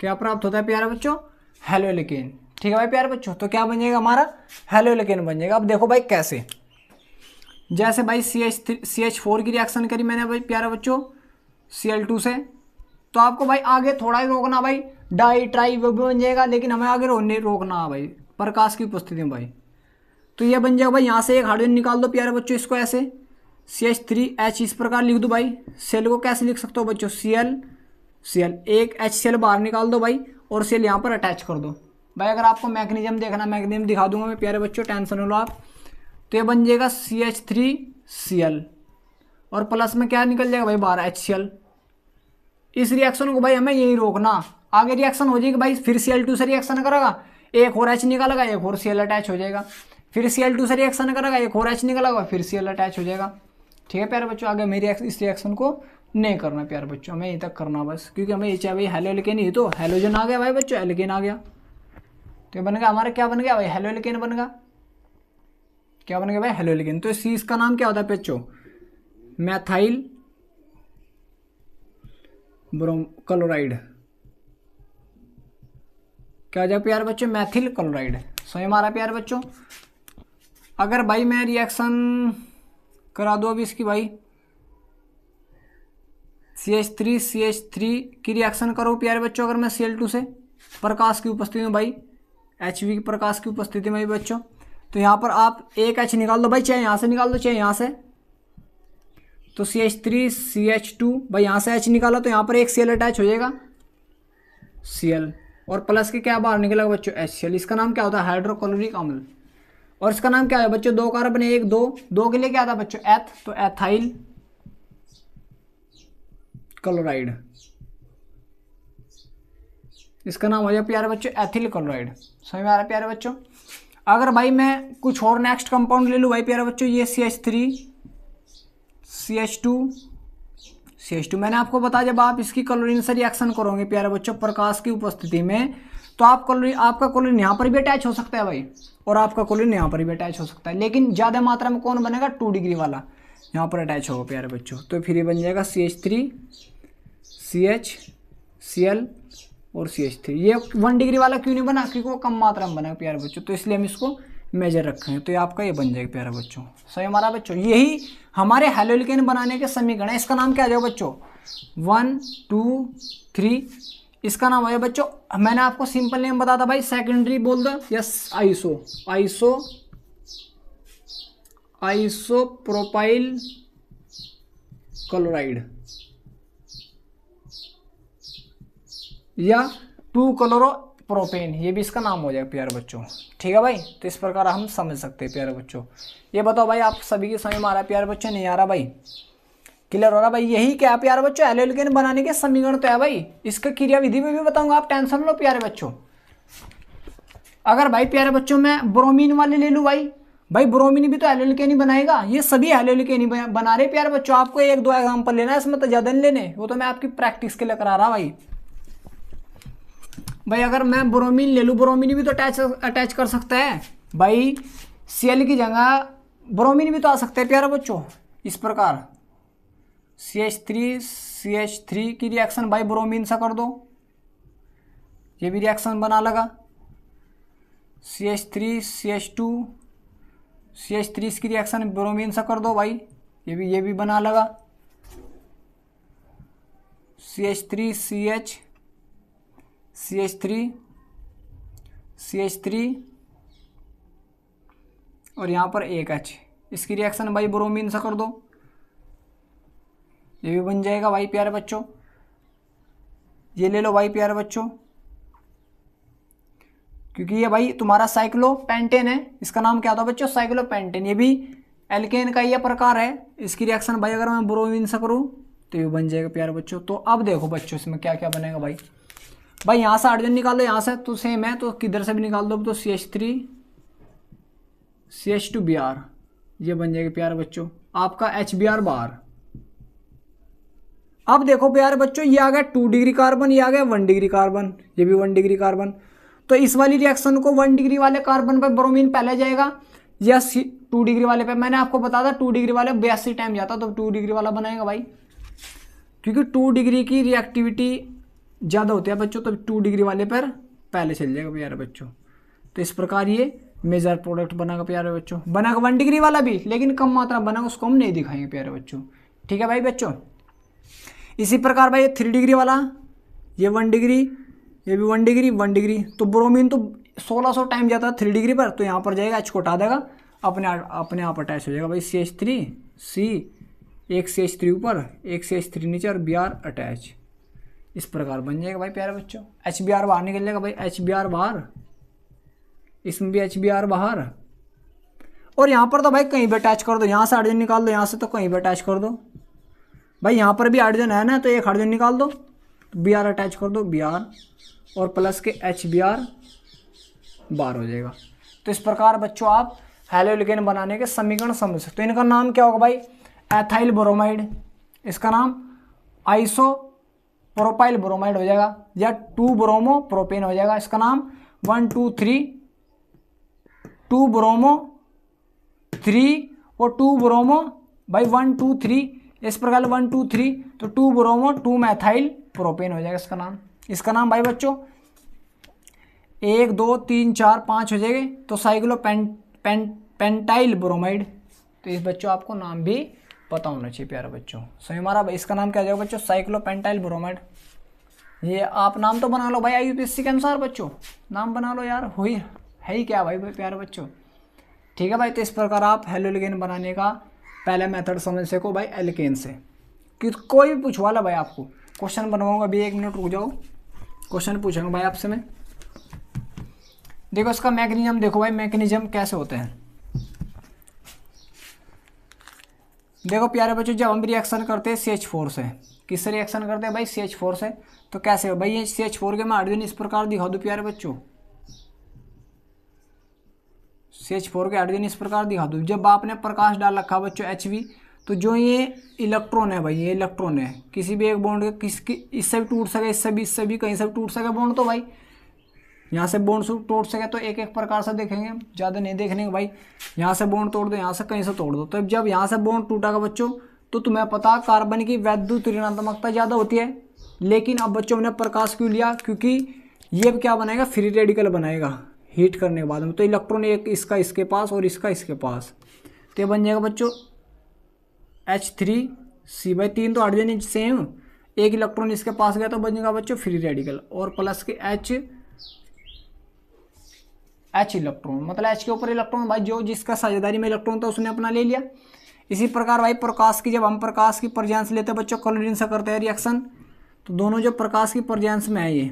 Speaker 1: क्या प्राप्त होता है प्यारे बच्चों? हेलो एल्केन, ठीक है भाई प्यारे बच्चों। तो क्या बन जाएगा हमारा? हेलो एल्केन बन जाएगा। अब देखो भाई कैसे, जैसे भाई CH4 की रिएक्शन करी मैंने भाई प्यारे बच्चों Cl2 से, तो आपको भाई आगे थोड़ा ही रोकना भाई, डाई ट्राई वो भी बन जाएगा, लेकिन हमें आगे रोकना भाई प्रकाश की उपस्थिति में भाई। तो ये बन जाएगा भाई, यहाँ से एक हाइड्रोजन निकाल दो प्यारे बच्चों, इसको ऐसे CH3H इस प्रकार लिख दो भाई। सेल को कैसे लिख सकते हो बच्चों? Cl, एक HCl बाहर निकाल दो भाई, और सेल यहाँ पर अटैच कर दो भाई। अगर आपको मैकेनिज्म देखना, मैकेनिज्म दिखा दूंगा मैं प्यारे बच्चों, टेंशन लो आप। तो ये बन जाएगा CH3Cl, और प्लस में क्या निकल जाएगा भाई? बाहर HCl। इस रिएक्शन को भाई हमें यही रोकना, आगे रिएक्शन हो जाएगी भाई, फिर Cl2 से रिएक्शन करेगा, एक और H निकालेगा, एक और Cl अटैच हो जाएगा, फिर Cl2 से रिएक्शन करेगा, एक और H निकालेगा, फिर Cl अटैच हो जाएगा, ठीक है प्यारे बच्चों। आगे मेरी इस रिएक्शन को नहीं करना प्यारे बच्चों, हमें यहीं तक करना बस, क्योंकि हमें ये चाहिए भाई हेलो एल्केन, ही तो हेलोजन आ गया भाई बच्चों, एल्केन आ गया, तो ये बन गया हमारा, क्या बन गया भाई? हेलो एल्केन बन गया। क्या बन गया भाई? Halo alkane. तो सी इसका नाम क्या होता है बच्चों? Methyl chloride. क्या हो जाए प्यारे बच्चों? मैथिल क्लोराइड। समझ में आ रहा प्यारे बच्चों? अगर भाई मैं रिएक्शन करा दो अभी इसकी भाई, CH3 की रिएक्शन करो प्यारे बच्चों, अगर मैं Cl2 से प्रकाश की उपस्थिति में भाई, HV की प्रकाश की उपस्थिति में बच्चों, तो यहाँ पर आप एक H निकाल दो भाई, चाहे यहाँ से निकाल दो चाहे यहाँ से। तो CH3CH2 भाई, यहाँ से H निकाला तो यहाँ पर एक Cl अटैच हो जाएगा, Cl, और प्लस के क्या बाहर निकलेगा बच्चों? HCl। इसका नाम क्या होता है? हाइड्रोक्लोरिक अम्ल। और इसका नाम क्या है बच्चों? दो कार्बन, एक दो के लिए क्या था बच्चों? एथ, तो एथाइल क्लोराइड, इसका नाम हो जाए प्यारे बच्चों एथिल क्लोराइड। समझ में आ रहा है प्यारे बच्चों? अगर भाई मैं कुछ और नेक्स्ट कंपाउंड ले लूँ भाई प्यारे बच्चों, ये CH2 मैंने आपको बताया, जब आप इसकी क्लोरीन से रिएक्शन करोगे प्यारे बच्चों प्रकाश की उपस्थिति में, तो आपका क्लोरीन यहाँ पर भी अटैच हो सकता है भाई, और आपका क्लोरीन यहाँ पर भी अटैच हो सकता है, लेकिन ज़्यादा मात्रा में कौन बनेगा? 2 डिग्री वाला यहाँ पर अटैच होगा प्यारे बच्चों। तो फिर ये बन जाएगा CH3CHCl और CH3। ये 1 डिग्री वाला क्यों नहीं बना? क्योंकि वो कम मात्रा में बना प्यारे बच्चों, तो इसलिए हम इसको मेजर रखे हैं। तो ये आपका ये बन जाएगा प्यारे बच्चों। सही हमारा बच्चों, यही हमारे हेलो एल्केन बनाने के समीकरण है। इसका नाम क्या आ जाएगा बच्चों? 1 2 3, इसका नाम है बच्चों, मैंने आपको सिंपल नेम बता था भाई, सेकेंडरी बोल दो, यस, आइसोप्रोपाइल क्लोराइड या 2-क्लोरोप्रोपेन, ये भी इसका नाम हो जाएगा प्यारे बच्चों, ठीक है भाई। तो इस प्रकार हम समझ सकते हैं प्यारे बच्चों। ये बताओ भाई आप सभी की समझ में आ रहा है प्यारे बच्चों? नहीं आ रहा भाई? क्लियर हो रहा भाई? यही क्या प्यारे बच्चों हेलो एल्केन बनाने के समीकरण तो है भाई, इसका क्रिया विधि में भी बताऊंगा, आप टेंशन लो प्यारे बच्चों। अगर भाई प्यारे बच्चों मैं ब्रोमीन वाले ले लूँ भाई ब्रोमीन भी तो हेलो एल्केन ही बनाएगा, ये सभी हेलो एल्केन ही बना रहे प्यारे बच्चों। आपको 1-2 एग्जाम्पल लेना है, इसमें तो ज्यादा नहीं लेने, वो तो मैं आपकी प्रैक्टिस के लिए करा रहा भाई। भाई अगर मैं ब्रोमीन ले लूँ, ब्रोमीन भी तो अटैच कर सकता है भाई, Cl की जगह ब्रोमीन भी तो आ सकते हैं प्यारे बच्चों। इस प्रकार CH3 की रिएक्शन भाई ब्रोमीन से कर दो, ये भी रिएक्शन बना लगा। CH3 CH2 इसकी रिएक्शन ब्रोमीन से कर दो भाई, ये भी बना लगा। CH3 CH3 और यहाँ पर एक H, इसकी रिएक्शन भाई ब्रोमीन से कर दो, ये भी बन जाएगा भाई प्यारे बच्चों। ये ले लो भाई प्यारे बच्चों, क्योंकि ये भाई तुम्हारा साइक्लोपेंटेन है, इसका नाम क्या था बच्चों, साइक्लोपेंटेन। ये भी एल्केन का ये प्रकार है। इसकी रिएक्शन भाई अगर मैं ब्रोमीन से करूँ तो ये बन जाएगा प्यारे बच्चों। तो अब देखो बच्चों इसमें क्या क्या बनेगा भाई। यहाँ से हाइड्रोजन निकाल दो, यहाँ से तो सेम है तो किधर से भी निकाल दो, तो CH3 CH2Br, ये बन जाएगा प्यारे बच्चों आपका HBr बार। अब देखो प्यारे बच्चों, ये आ गया 2 डिग्री कार्बन, ये आ गया 1 डिग्री कार्बन, ये भी 1 डिग्री कार्बन। तो इस वाली रिएक्शन को 1 डिग्री वाले कार्बन पर ब्रोमीन पहले जाएगा या 2 डिग्री वाले पे। मैंने आपको बताया था 2 डिग्री वाले 82 टाइम जाता, तो 2 डिग्री वाला बनाएगा भाई, क्योंकि 2 डिग्री की रिएक्टिविटी ज़्यादा होती है बच्चों, तो 2 डिग्री वाले पर पहले चल जाएगा प्यारे बच्चों। तो इस प्रकार ये मेजर प्रोडक्ट बनेगा प्यारे बच्चों। बनेगा 1 डिग्री वाला भी, लेकिन कम मात्रा बनेगा, उसको हम नहीं दिखाएंगे प्यारे बच्चों। ठीक है भाई बच्चों। इसी प्रकार भाई 3 डिग्री वाला, ये 1 डिग्री, ये भी 1 डिग्री 1 डिग्री। तो ब्रोमीन तो 1600 टाइम जाता है 3 डिग्री पर, तो यहाँ पर जाएगा, H को हटा देगा, अपने आप अटैच हो जाएगा भाई। CH3C, एक CH3 ऊपर एक CH3 नीचे और Br अटैच, इस प्रकार बन जाएगा भाई प्यारे बच्चों। HBr बाहर निकल जाएगा भाई, HBr बाहर, इसमें भी HBr बाहर। और यहाँ पर तो भाई कहीं भी अटैच कर दो, यहाँ से हाइड्रोजन निकाल दो, यहाँ से तो कहीं भी अटैच कर दो भाई। यहाँ पर भी हाइड्रोजन है ना, तो एक हाइड्रोजन निकाल दो, Br अटैच कर दो, Br और प्लस के HBr बार हो जाएगा। तो इस प्रकार बच्चों आप हैलोजेन बनाने के समीकरण समझ सकते हो। इनका नाम क्या होगा भाई, एथाइल ब्रोमाइड, इसका नाम आइसोप्रोपाइल ब्रोमाइड हो जाएगा, या 2 ब्रोमो प्रोपेन हो जाएगा। इसका नाम 1 2 3 2 ब्रोमो 3 और 2 ब्रोमो भाई 1 2 3, इस प्रकार 1 2 3, तो 2 ब्रोमो 2 मैथाइल प्रोपेन हो जाएगा इसका नाम। इसका नाम भाई बच्चों 1 2 3 4 5 हो जाएंगे, तो साइक्लोपेंटाइल ब्रोमाइड। तो इस बच्चों आपको नाम भी पता होना चाहिए प्यारे बच्चों। सही हमारा इसका नाम क्या हो जाएगा बच्चों, साइक्लोपेंटाइल ब्रोमाइड। ये आप नाम तो बना लो भाई IUPAC के अनुसार बच्चों, नाम बना लो यार, हो ही है ही क्या भाई प्यारे बच्चों। ठीक है भाई। तो इस प्रकार आप हैलोजेन बनाने का पहला मेथड समझ सको भाई एल्केन से। कि कोई भी पूछवा ला भाई, आपको क्वेश्चन बनवाऊंगा अभी, 1 मिनट रुक जाओ, क्वेश्चन पूछूंगा भाई आपसे मैं। देखो इसका मैकेनिज्म देखो भाई, मैकेनिज्म कैसे होते हैं। देखो प्यारे बच्चों, जब हम रिएक्शन करते हैं CH4 से, किससे रिएक्शन करते हैं भाई, CH4 से, तो कैसे हो भाई, ये CH4 के मैं हाइड्रोजन इस प्रकार दिखा दूं प्यारे बच्चों, CH4 के हाइड्रोजन इस प्रकार दिखा दूं। जब आपने प्रकाश डाल रखा बच्चों HV, तो जो ये इलेक्ट्रॉन है भाई, ये इलेक्ट्रॉन है, किसी भी एक बॉन्ड के किसकी इससे भी टूट सके, इससे भी कहीं से भी टूट सके बॉन्ड, तो भाई यहाँ से बॉन्ड टूट सके, तो एक एक प्रकार से देखेंगे, ज़्यादा नहीं देखने भाई। यहाँ से बॉन्ड तोड़ दो, यहाँ से कहीं से तोड़ दो, तो जब यहाँ से बॉन्ड टूटेगा बच्चों, तो तुम्हें पता कार्बन की वैद्युत ऋणात्मकता ज़्यादा होती है। लेकिन अब बच्चों हमने प्रकाश क्यों लिया, क्योंकि ये क्या बनाएगा, फ्री रेडिकल बनाएगा हीट करने के बाद में। तो इलेक्ट्रॉन एक इसका इसके पास और इसका इसके पास, तो ये बन जाएगा बच्चों H3C भाई, 3 तो हाइड्रोजन सेम, एक इलेक्ट्रॉन इसके पास गया तो बनेगा बच्चों फ्री रेडिकल, और प्लस के H इलेक्ट्रॉन, मतलब H के ऊपर इलेक्ट्रॉन भाई, जो जिसका साझेदारी में इलेक्ट्रॉन था उसने अपना ले लिया। इसी प्रकार भाई प्रकाश की, जब हम प्रकाश की प्रेजेंस लेते हैं बच्चों, क्लोरीन से करते हैं रिएक्शन, तो दोनों जो प्रकाश की प्रेजेंस में है ये,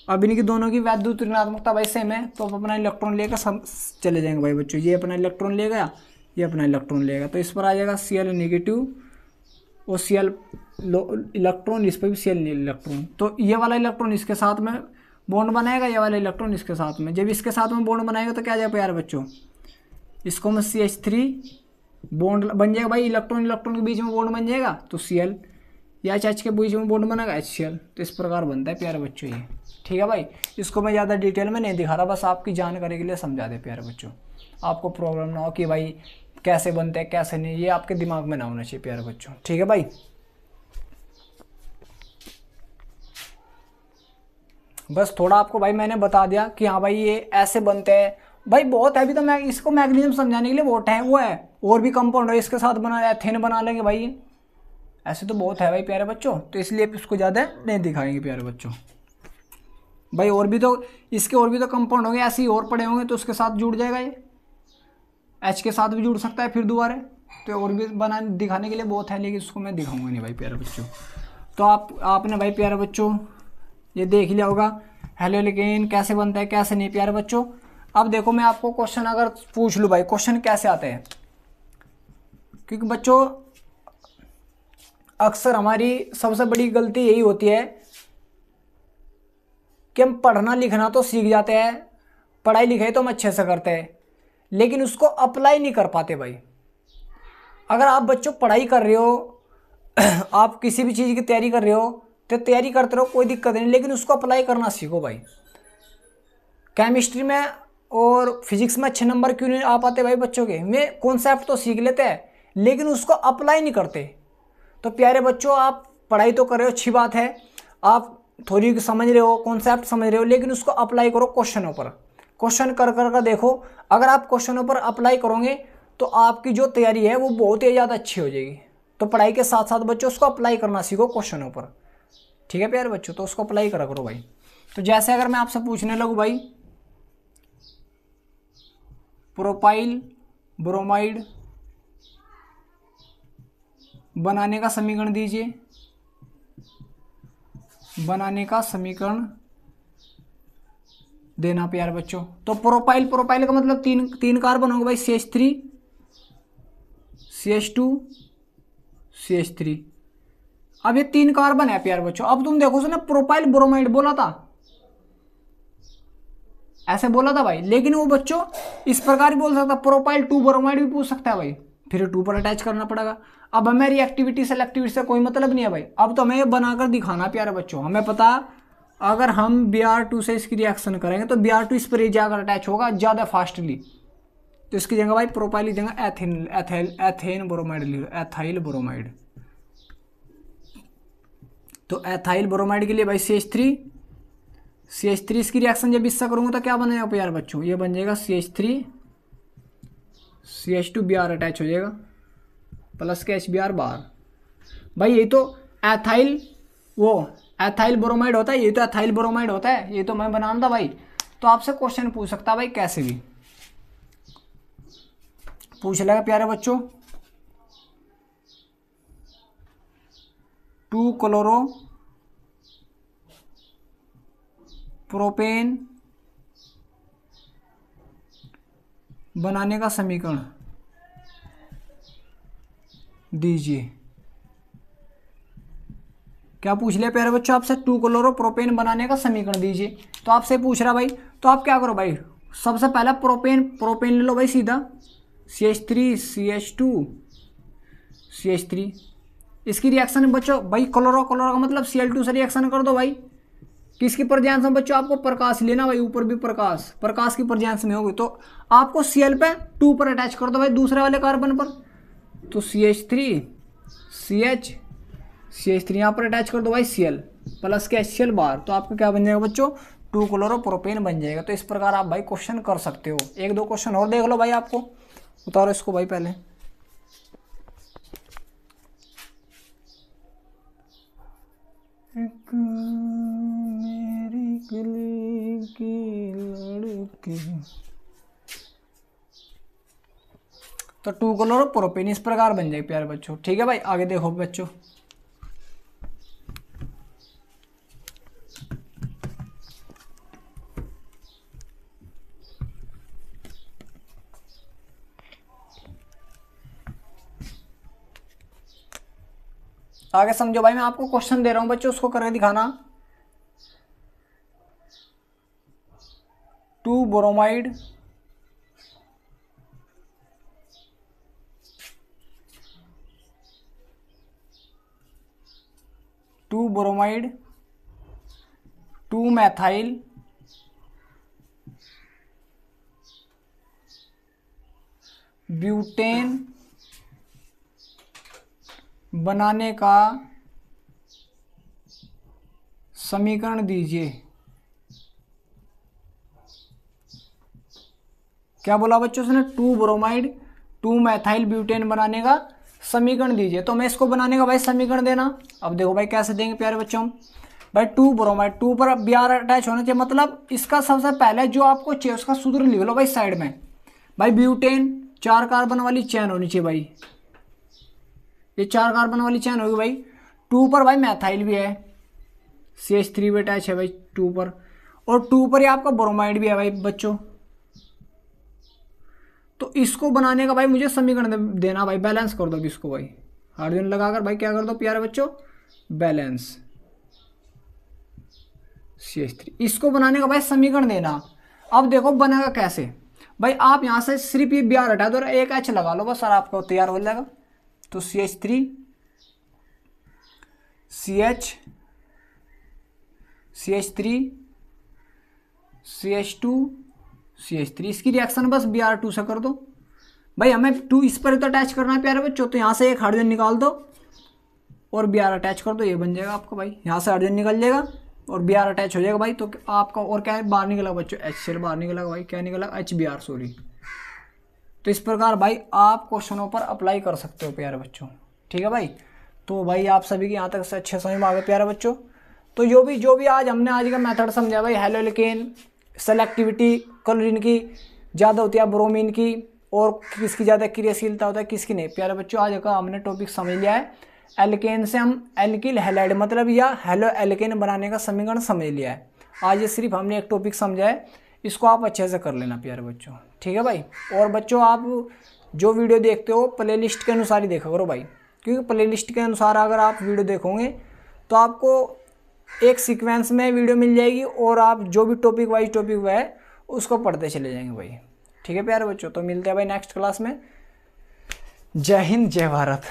Speaker 1: अब इनकी दोनों की वैद्युत ऋणात्मकता भाई सेम है, तो अपना इलेक्ट्रॉन लेकर सब चले जाएंगे भाई बच्चों। ये अपना इलेक्ट्रॉन ले गया, ये अपना इलेक्ट्रॉन लेगा, तो इस पर आ जाएगा Cl नेगेटिव और Cl इलेक्ट्रॉन, इस पर भी Cl इलेक्ट्रॉन। तो ये वाला इलेक्ट्रॉन इसके साथ में बॉन्ड बनाएगा, ये वाला इलेक्ट्रॉन इसके साथ में। जब इसके साथ में बॉन्ड बनाएगा तो क्या आ जाएगा यार बच्चों, इसको में CH3 बॉन्ड बन जाएगा भाई, इलेक्ट्रॉन के बीच में बॉन्ड बन जाएगा, तो Cl या एच के बीच में बॉन्ड बनेगा HCl। तो इस प्रकार बनता है प्यारे बच्चों ये। ठीक है भाई, इसको मैं ज़्यादा डिटेल में नहीं दिखा रहा, बस आपकी जानकारी के लिए समझा दे प्यारे बच्चों, आपको प्रॉब्लम ना हो कि भाई कैसे बनते हैं कैसे नहीं, ये आपके दिमाग में ना होना चाहिए प्यारे बच्चों। ठीक है भाई, बस थोड़ा आपको भाई मैंने बता दिया कि हाँ भाई ये ऐसे बनते हैं। भाई बहुत है, अभी तो मैं इसको मैग्नीशियम समझाने के लिए बहुत है वो है, और भी कंपाउंड है इसके साथ बना, एथेन बना लेंगे भाई, ऐसे तो बहुत है भाई प्यारे बच्चों, तो इसलिए इसको ज़्यादा नहीं दिखाएंगे प्यारे बच्चों। भाई और भी तो इसके और भी तो कंपाउंड होंगे ऐसे ही और पड़े होंगे, तो उसके साथ जुड़ जाएगा ये, एच के साथ भी जुड़ सकता है फिर दोबारा, तो और भी बना दिखाने के लिए बहुत है, लेकिन इसको मैं दिखाऊंगा नहीं भाई प्यारे बच्चों। तो आपने भाई प्यारे बच्चों ये देख लिया होगा हेलोलिकेन कैसे बनता है कैसे नहीं प्यारे बच्चों। अब देखो मैं आपको क्वेश्चन अगर पूछ लूँ भाई, क्वेश्चन कैसे आते हैं, क्योंकि बच्चों अक्सर हमारी सबसे बड़ी गलती यही होती है कि हम पढ़ना लिखना तो सीख जाते हैं, पढ़ाई लिखाई तो हम अच्छे से करते हैं, लेकिन उसको अप्लाई नहीं कर पाते भाई। अगर आप बच्चों पढ़ाई कर रहे हो आप किसी भी चीज़ की तैयारी कर रहे हो तो तैयारी करते रहो, कोई दिक्कत नहीं, लेकिन उसको अप्लाई करना सीखो भाई। केमिस्ट्री में और फिजिक्स में अच्छे नंबर क्यों नहीं आ पाते भाई बच्चों के, में कॉन्सेप्ट तो सीख लेते हैं लेकिन उसको अप्लाई नहीं करते। तो प्यारे बच्चों आप पढ़ाई तो कर रहे हो अच्छी बात है, आप थोड़ी समझ रहे हो कॉन्सेप्ट समझ रहे हो, लेकिन उसको अप्लाई करो क्वेश्चनों पर, क्वेश्चन कर कर कर देखो। अगर आप क्वेश्चनों पर अप्लाई करोगे तो आपकी जो तैयारी है वो बहुत ही ज़्यादा अच्छी हो जाएगी। तो पढ़ाई के साथ साथ बच्चों उसको अप्लाई करना सीखो क्वेश्चनों पर। ठीक है प्यारे बच्चों, तो उसको अप्लाई करा करो भाई। तो जैसे अगर मैं आपसे पूछने लगूँ भाई प्रोपाइल ब्रोमाइड बनाने का समीकरण दीजिए, बनाने का समीकरण देना प्यारे बच्चों। तो प्रोपाइल का मतलब तीन कार्बन होंगे भाई, CH3 CH2 CH3। अब ये 3 कार्बन है प्यारे बच्चों। अब तुम देखो ना प्रोपाइल ब्रोमाइड बोला था, ऐसे बोला था भाई, लेकिन वो बच्चों इस प्रकार भी बोल सकता, प्रोपाइल 2 ब्रोमाइड भी पूछ सकता है भाई, फिर 2 पर अटैच करना पड़ेगा। अब हमें रिएक्टिविटी सेलेक्टिविटी से कोई मतलब नहीं है भाई, अब तो हमें बनाकर दिखाना प्यारे बच्चों। हमें पता अगर हम Br2 से इसकी रिएक्शन करेंगे तो Br2 इस पर जाकर अटैच होगा ज़्यादा फास्टली, तो इसकी जगह भाई प्रोपाइल की जगह एथेन ब्रोमाइड लिखो, एथाइल ब्रोमाइड। तो एथाइल ब्रोमाइड के लिए भाई CH3 इसकी रिएक्शन जब इससे करूँगा तो क्या बनेगा यार बच्चों, ये बन जाएगा CH3 CH2 Br अटैच हो जाएगा प्लस के HBr बार। भाई ये तो एथाइल ब्रोमाइड होता है, ये तो एथाइल ब्रोमाइड होता है, ये तो मैं बनाना था भाई। तो आपसे क्वेश्चन पूछ सकता है भाई, कैसे भी पूछ लेगा प्यारे बच्चों। 2 क्लोरो प्रोपेन बनाने का समीकरण दीजिए। क्या पूछ लिया प्यारे बच्चों आपसे, 2 क्लोरो प्रोपेन बनाने का समीकरण दीजिए। तो आपसे पूछ रहा भाई, तो आप क्या करो भाई, सबसे पहला प्रोपेन ले लो भाई सीधा, CH3 CH2 CH3। इसकी रिएक्शन बच्चों भाई क्लोरो का मतलब Cl2 से रिएक्शन कर दो भाई। किसकी पर्यायांश में बच्चों, आपको प्रकाश लेना भाई, ऊपर भी प्रकाश की पर्यायांश में होगी, तो आपको Cl पे 2 पर अटैच कर दो भाई दूसरे वाले कार्बन पर। तो CH3 CH3 यहाँ पर अटैच कर दो भाई Cl प्लस के HCl बार। तो आपका क्या बन जाएगा बच्चों, 2 क्लोरो प्रोपेन बन जाएगा। तो इस प्रकार आप भाई क्वेश्चन कर सकते हो। 1-2 क्वेश्चन और देख लो भाई, आपको उतारो इसको भाई पहले। एक मेरी गली की लड़की, तो 2 क्लोरो प्रोपेन इस प्रकार बन जाएगी प्यारे बच्चों। ठीक है भाई, आगे देखो बच्चों। आगे समझो भाई, मैं आपको क्वेश्चन दे रहा हूं बच्चों, उसको करके दिखाना। 2 ब्रोमाइड ब्रोमाइड 2 मैथाइल ब्यूटेन बनाने का समीकरण दीजिए। क्या बोला बच्चों उसने? 2 ब्रोमाइड 2 मैथाइल ब्यूटेन बनाने का समीकरण दीजिए। तो मैं इसको बनाने का भाई समीकरण देना। अब देखो भाई कैसे देंगे प्यारे बच्चों। भाई 2 ब्रोमाइड 2 पर Br अटैच होना चाहिए, मतलब इसका सबसे पहले जो आपको चाहिए उसका सूत्र लिख लो भाई साइड में। भाई ब्यूटेन 4 कार्बन वाली चैन होनी चाहिए भाई, ये 4 कार्बन वाली चैन होगी भाई। 2 पर भाई मैथाइल भी है, CH3 भी अटैच है भाई 2 पर, और 2 पर ही आपका ब्रोमाइड भी है भाई बच्चों। तो इसको बनाने का भाई मुझे समीकरण देना भाई, बैलेंस कर दो अभी इसको भाई, हाइड्रोजन लगाकर भाई क्या कर दो प्यारे बच्चों, बैलेंस CH3। इसको बनाने का भाई समीकरण देना। अब देखो बनेगा कैसे भाई, आप यहां से सिर्फ ये Br हटा दो और एक H लगा लो बस, और आपको तैयार हो जाएगा। तो CH3 CH3 CH2 CH3, इसकी रिएक्शन बस Br2 से कर दो भाई। हमें 2 इस पर तो अटैच करना है प्यारे बच्चों, तो यहाँ से एक हाइड्रोजन निकाल दो और Br अटैच कर दो, ये बन जाएगा आपका भाई। यहाँ से हाइड्रोजन निकल जाएगा और Br अटैच हो जाएगा भाई। तो आपका और क्या है, बाहर निकला बच्चों, HCl बाहर निकला भाई, क्या निकला, HBr सॉरी। तो इस प्रकार भाई आप क्वेश्चनों पर अप्लाई कर सकते हो प्यारे बच्चों, ठीक है भाई। तो भाई आप सभी की यहाँ तक से अच्छे समझ में आ गए प्यारे बच्चों। तो जो भी आज हमने आज का मेथड समझा भाई, हेलोएल्केन सेलेक्टिविटी क्लोरीन की ज़्यादा होती है, ब्रोमीन की, और किसकी ज़्यादा क्रियाशीलता होता है किसकी नहीं। प्यारे बच्चों आज का हमने टॉपिक समझ लिया है, एल्केन से हम एल्किल हैलाइड मतलब या हेलो एल्केन बनाने का समीकरण समझ लिया है। आज ये सिर्फ हमने एक टॉपिक समझा है, इसको आप अच्छे से कर लेना प्यारे बच्चों, ठीक है भाई। और बच्चों आप जो वीडियो देखते हो प्लेलिस्ट के अनुसार ही देखा करो भाई, क्योंकि प्लेलिस्ट के अनुसार अगर आप वीडियो देखोगे तो आपको एक सीक्वेंस में वीडियो मिल जाएगी, और आप जो भी टॉपिक वाइज टॉपिक है उसको पढ़ते चले जाएंगे भाई, ठीक है प्यारे बच्चों। तो मिलते हैं भाई नेक्स्ट क्लास में। जय हिंद जय भारत।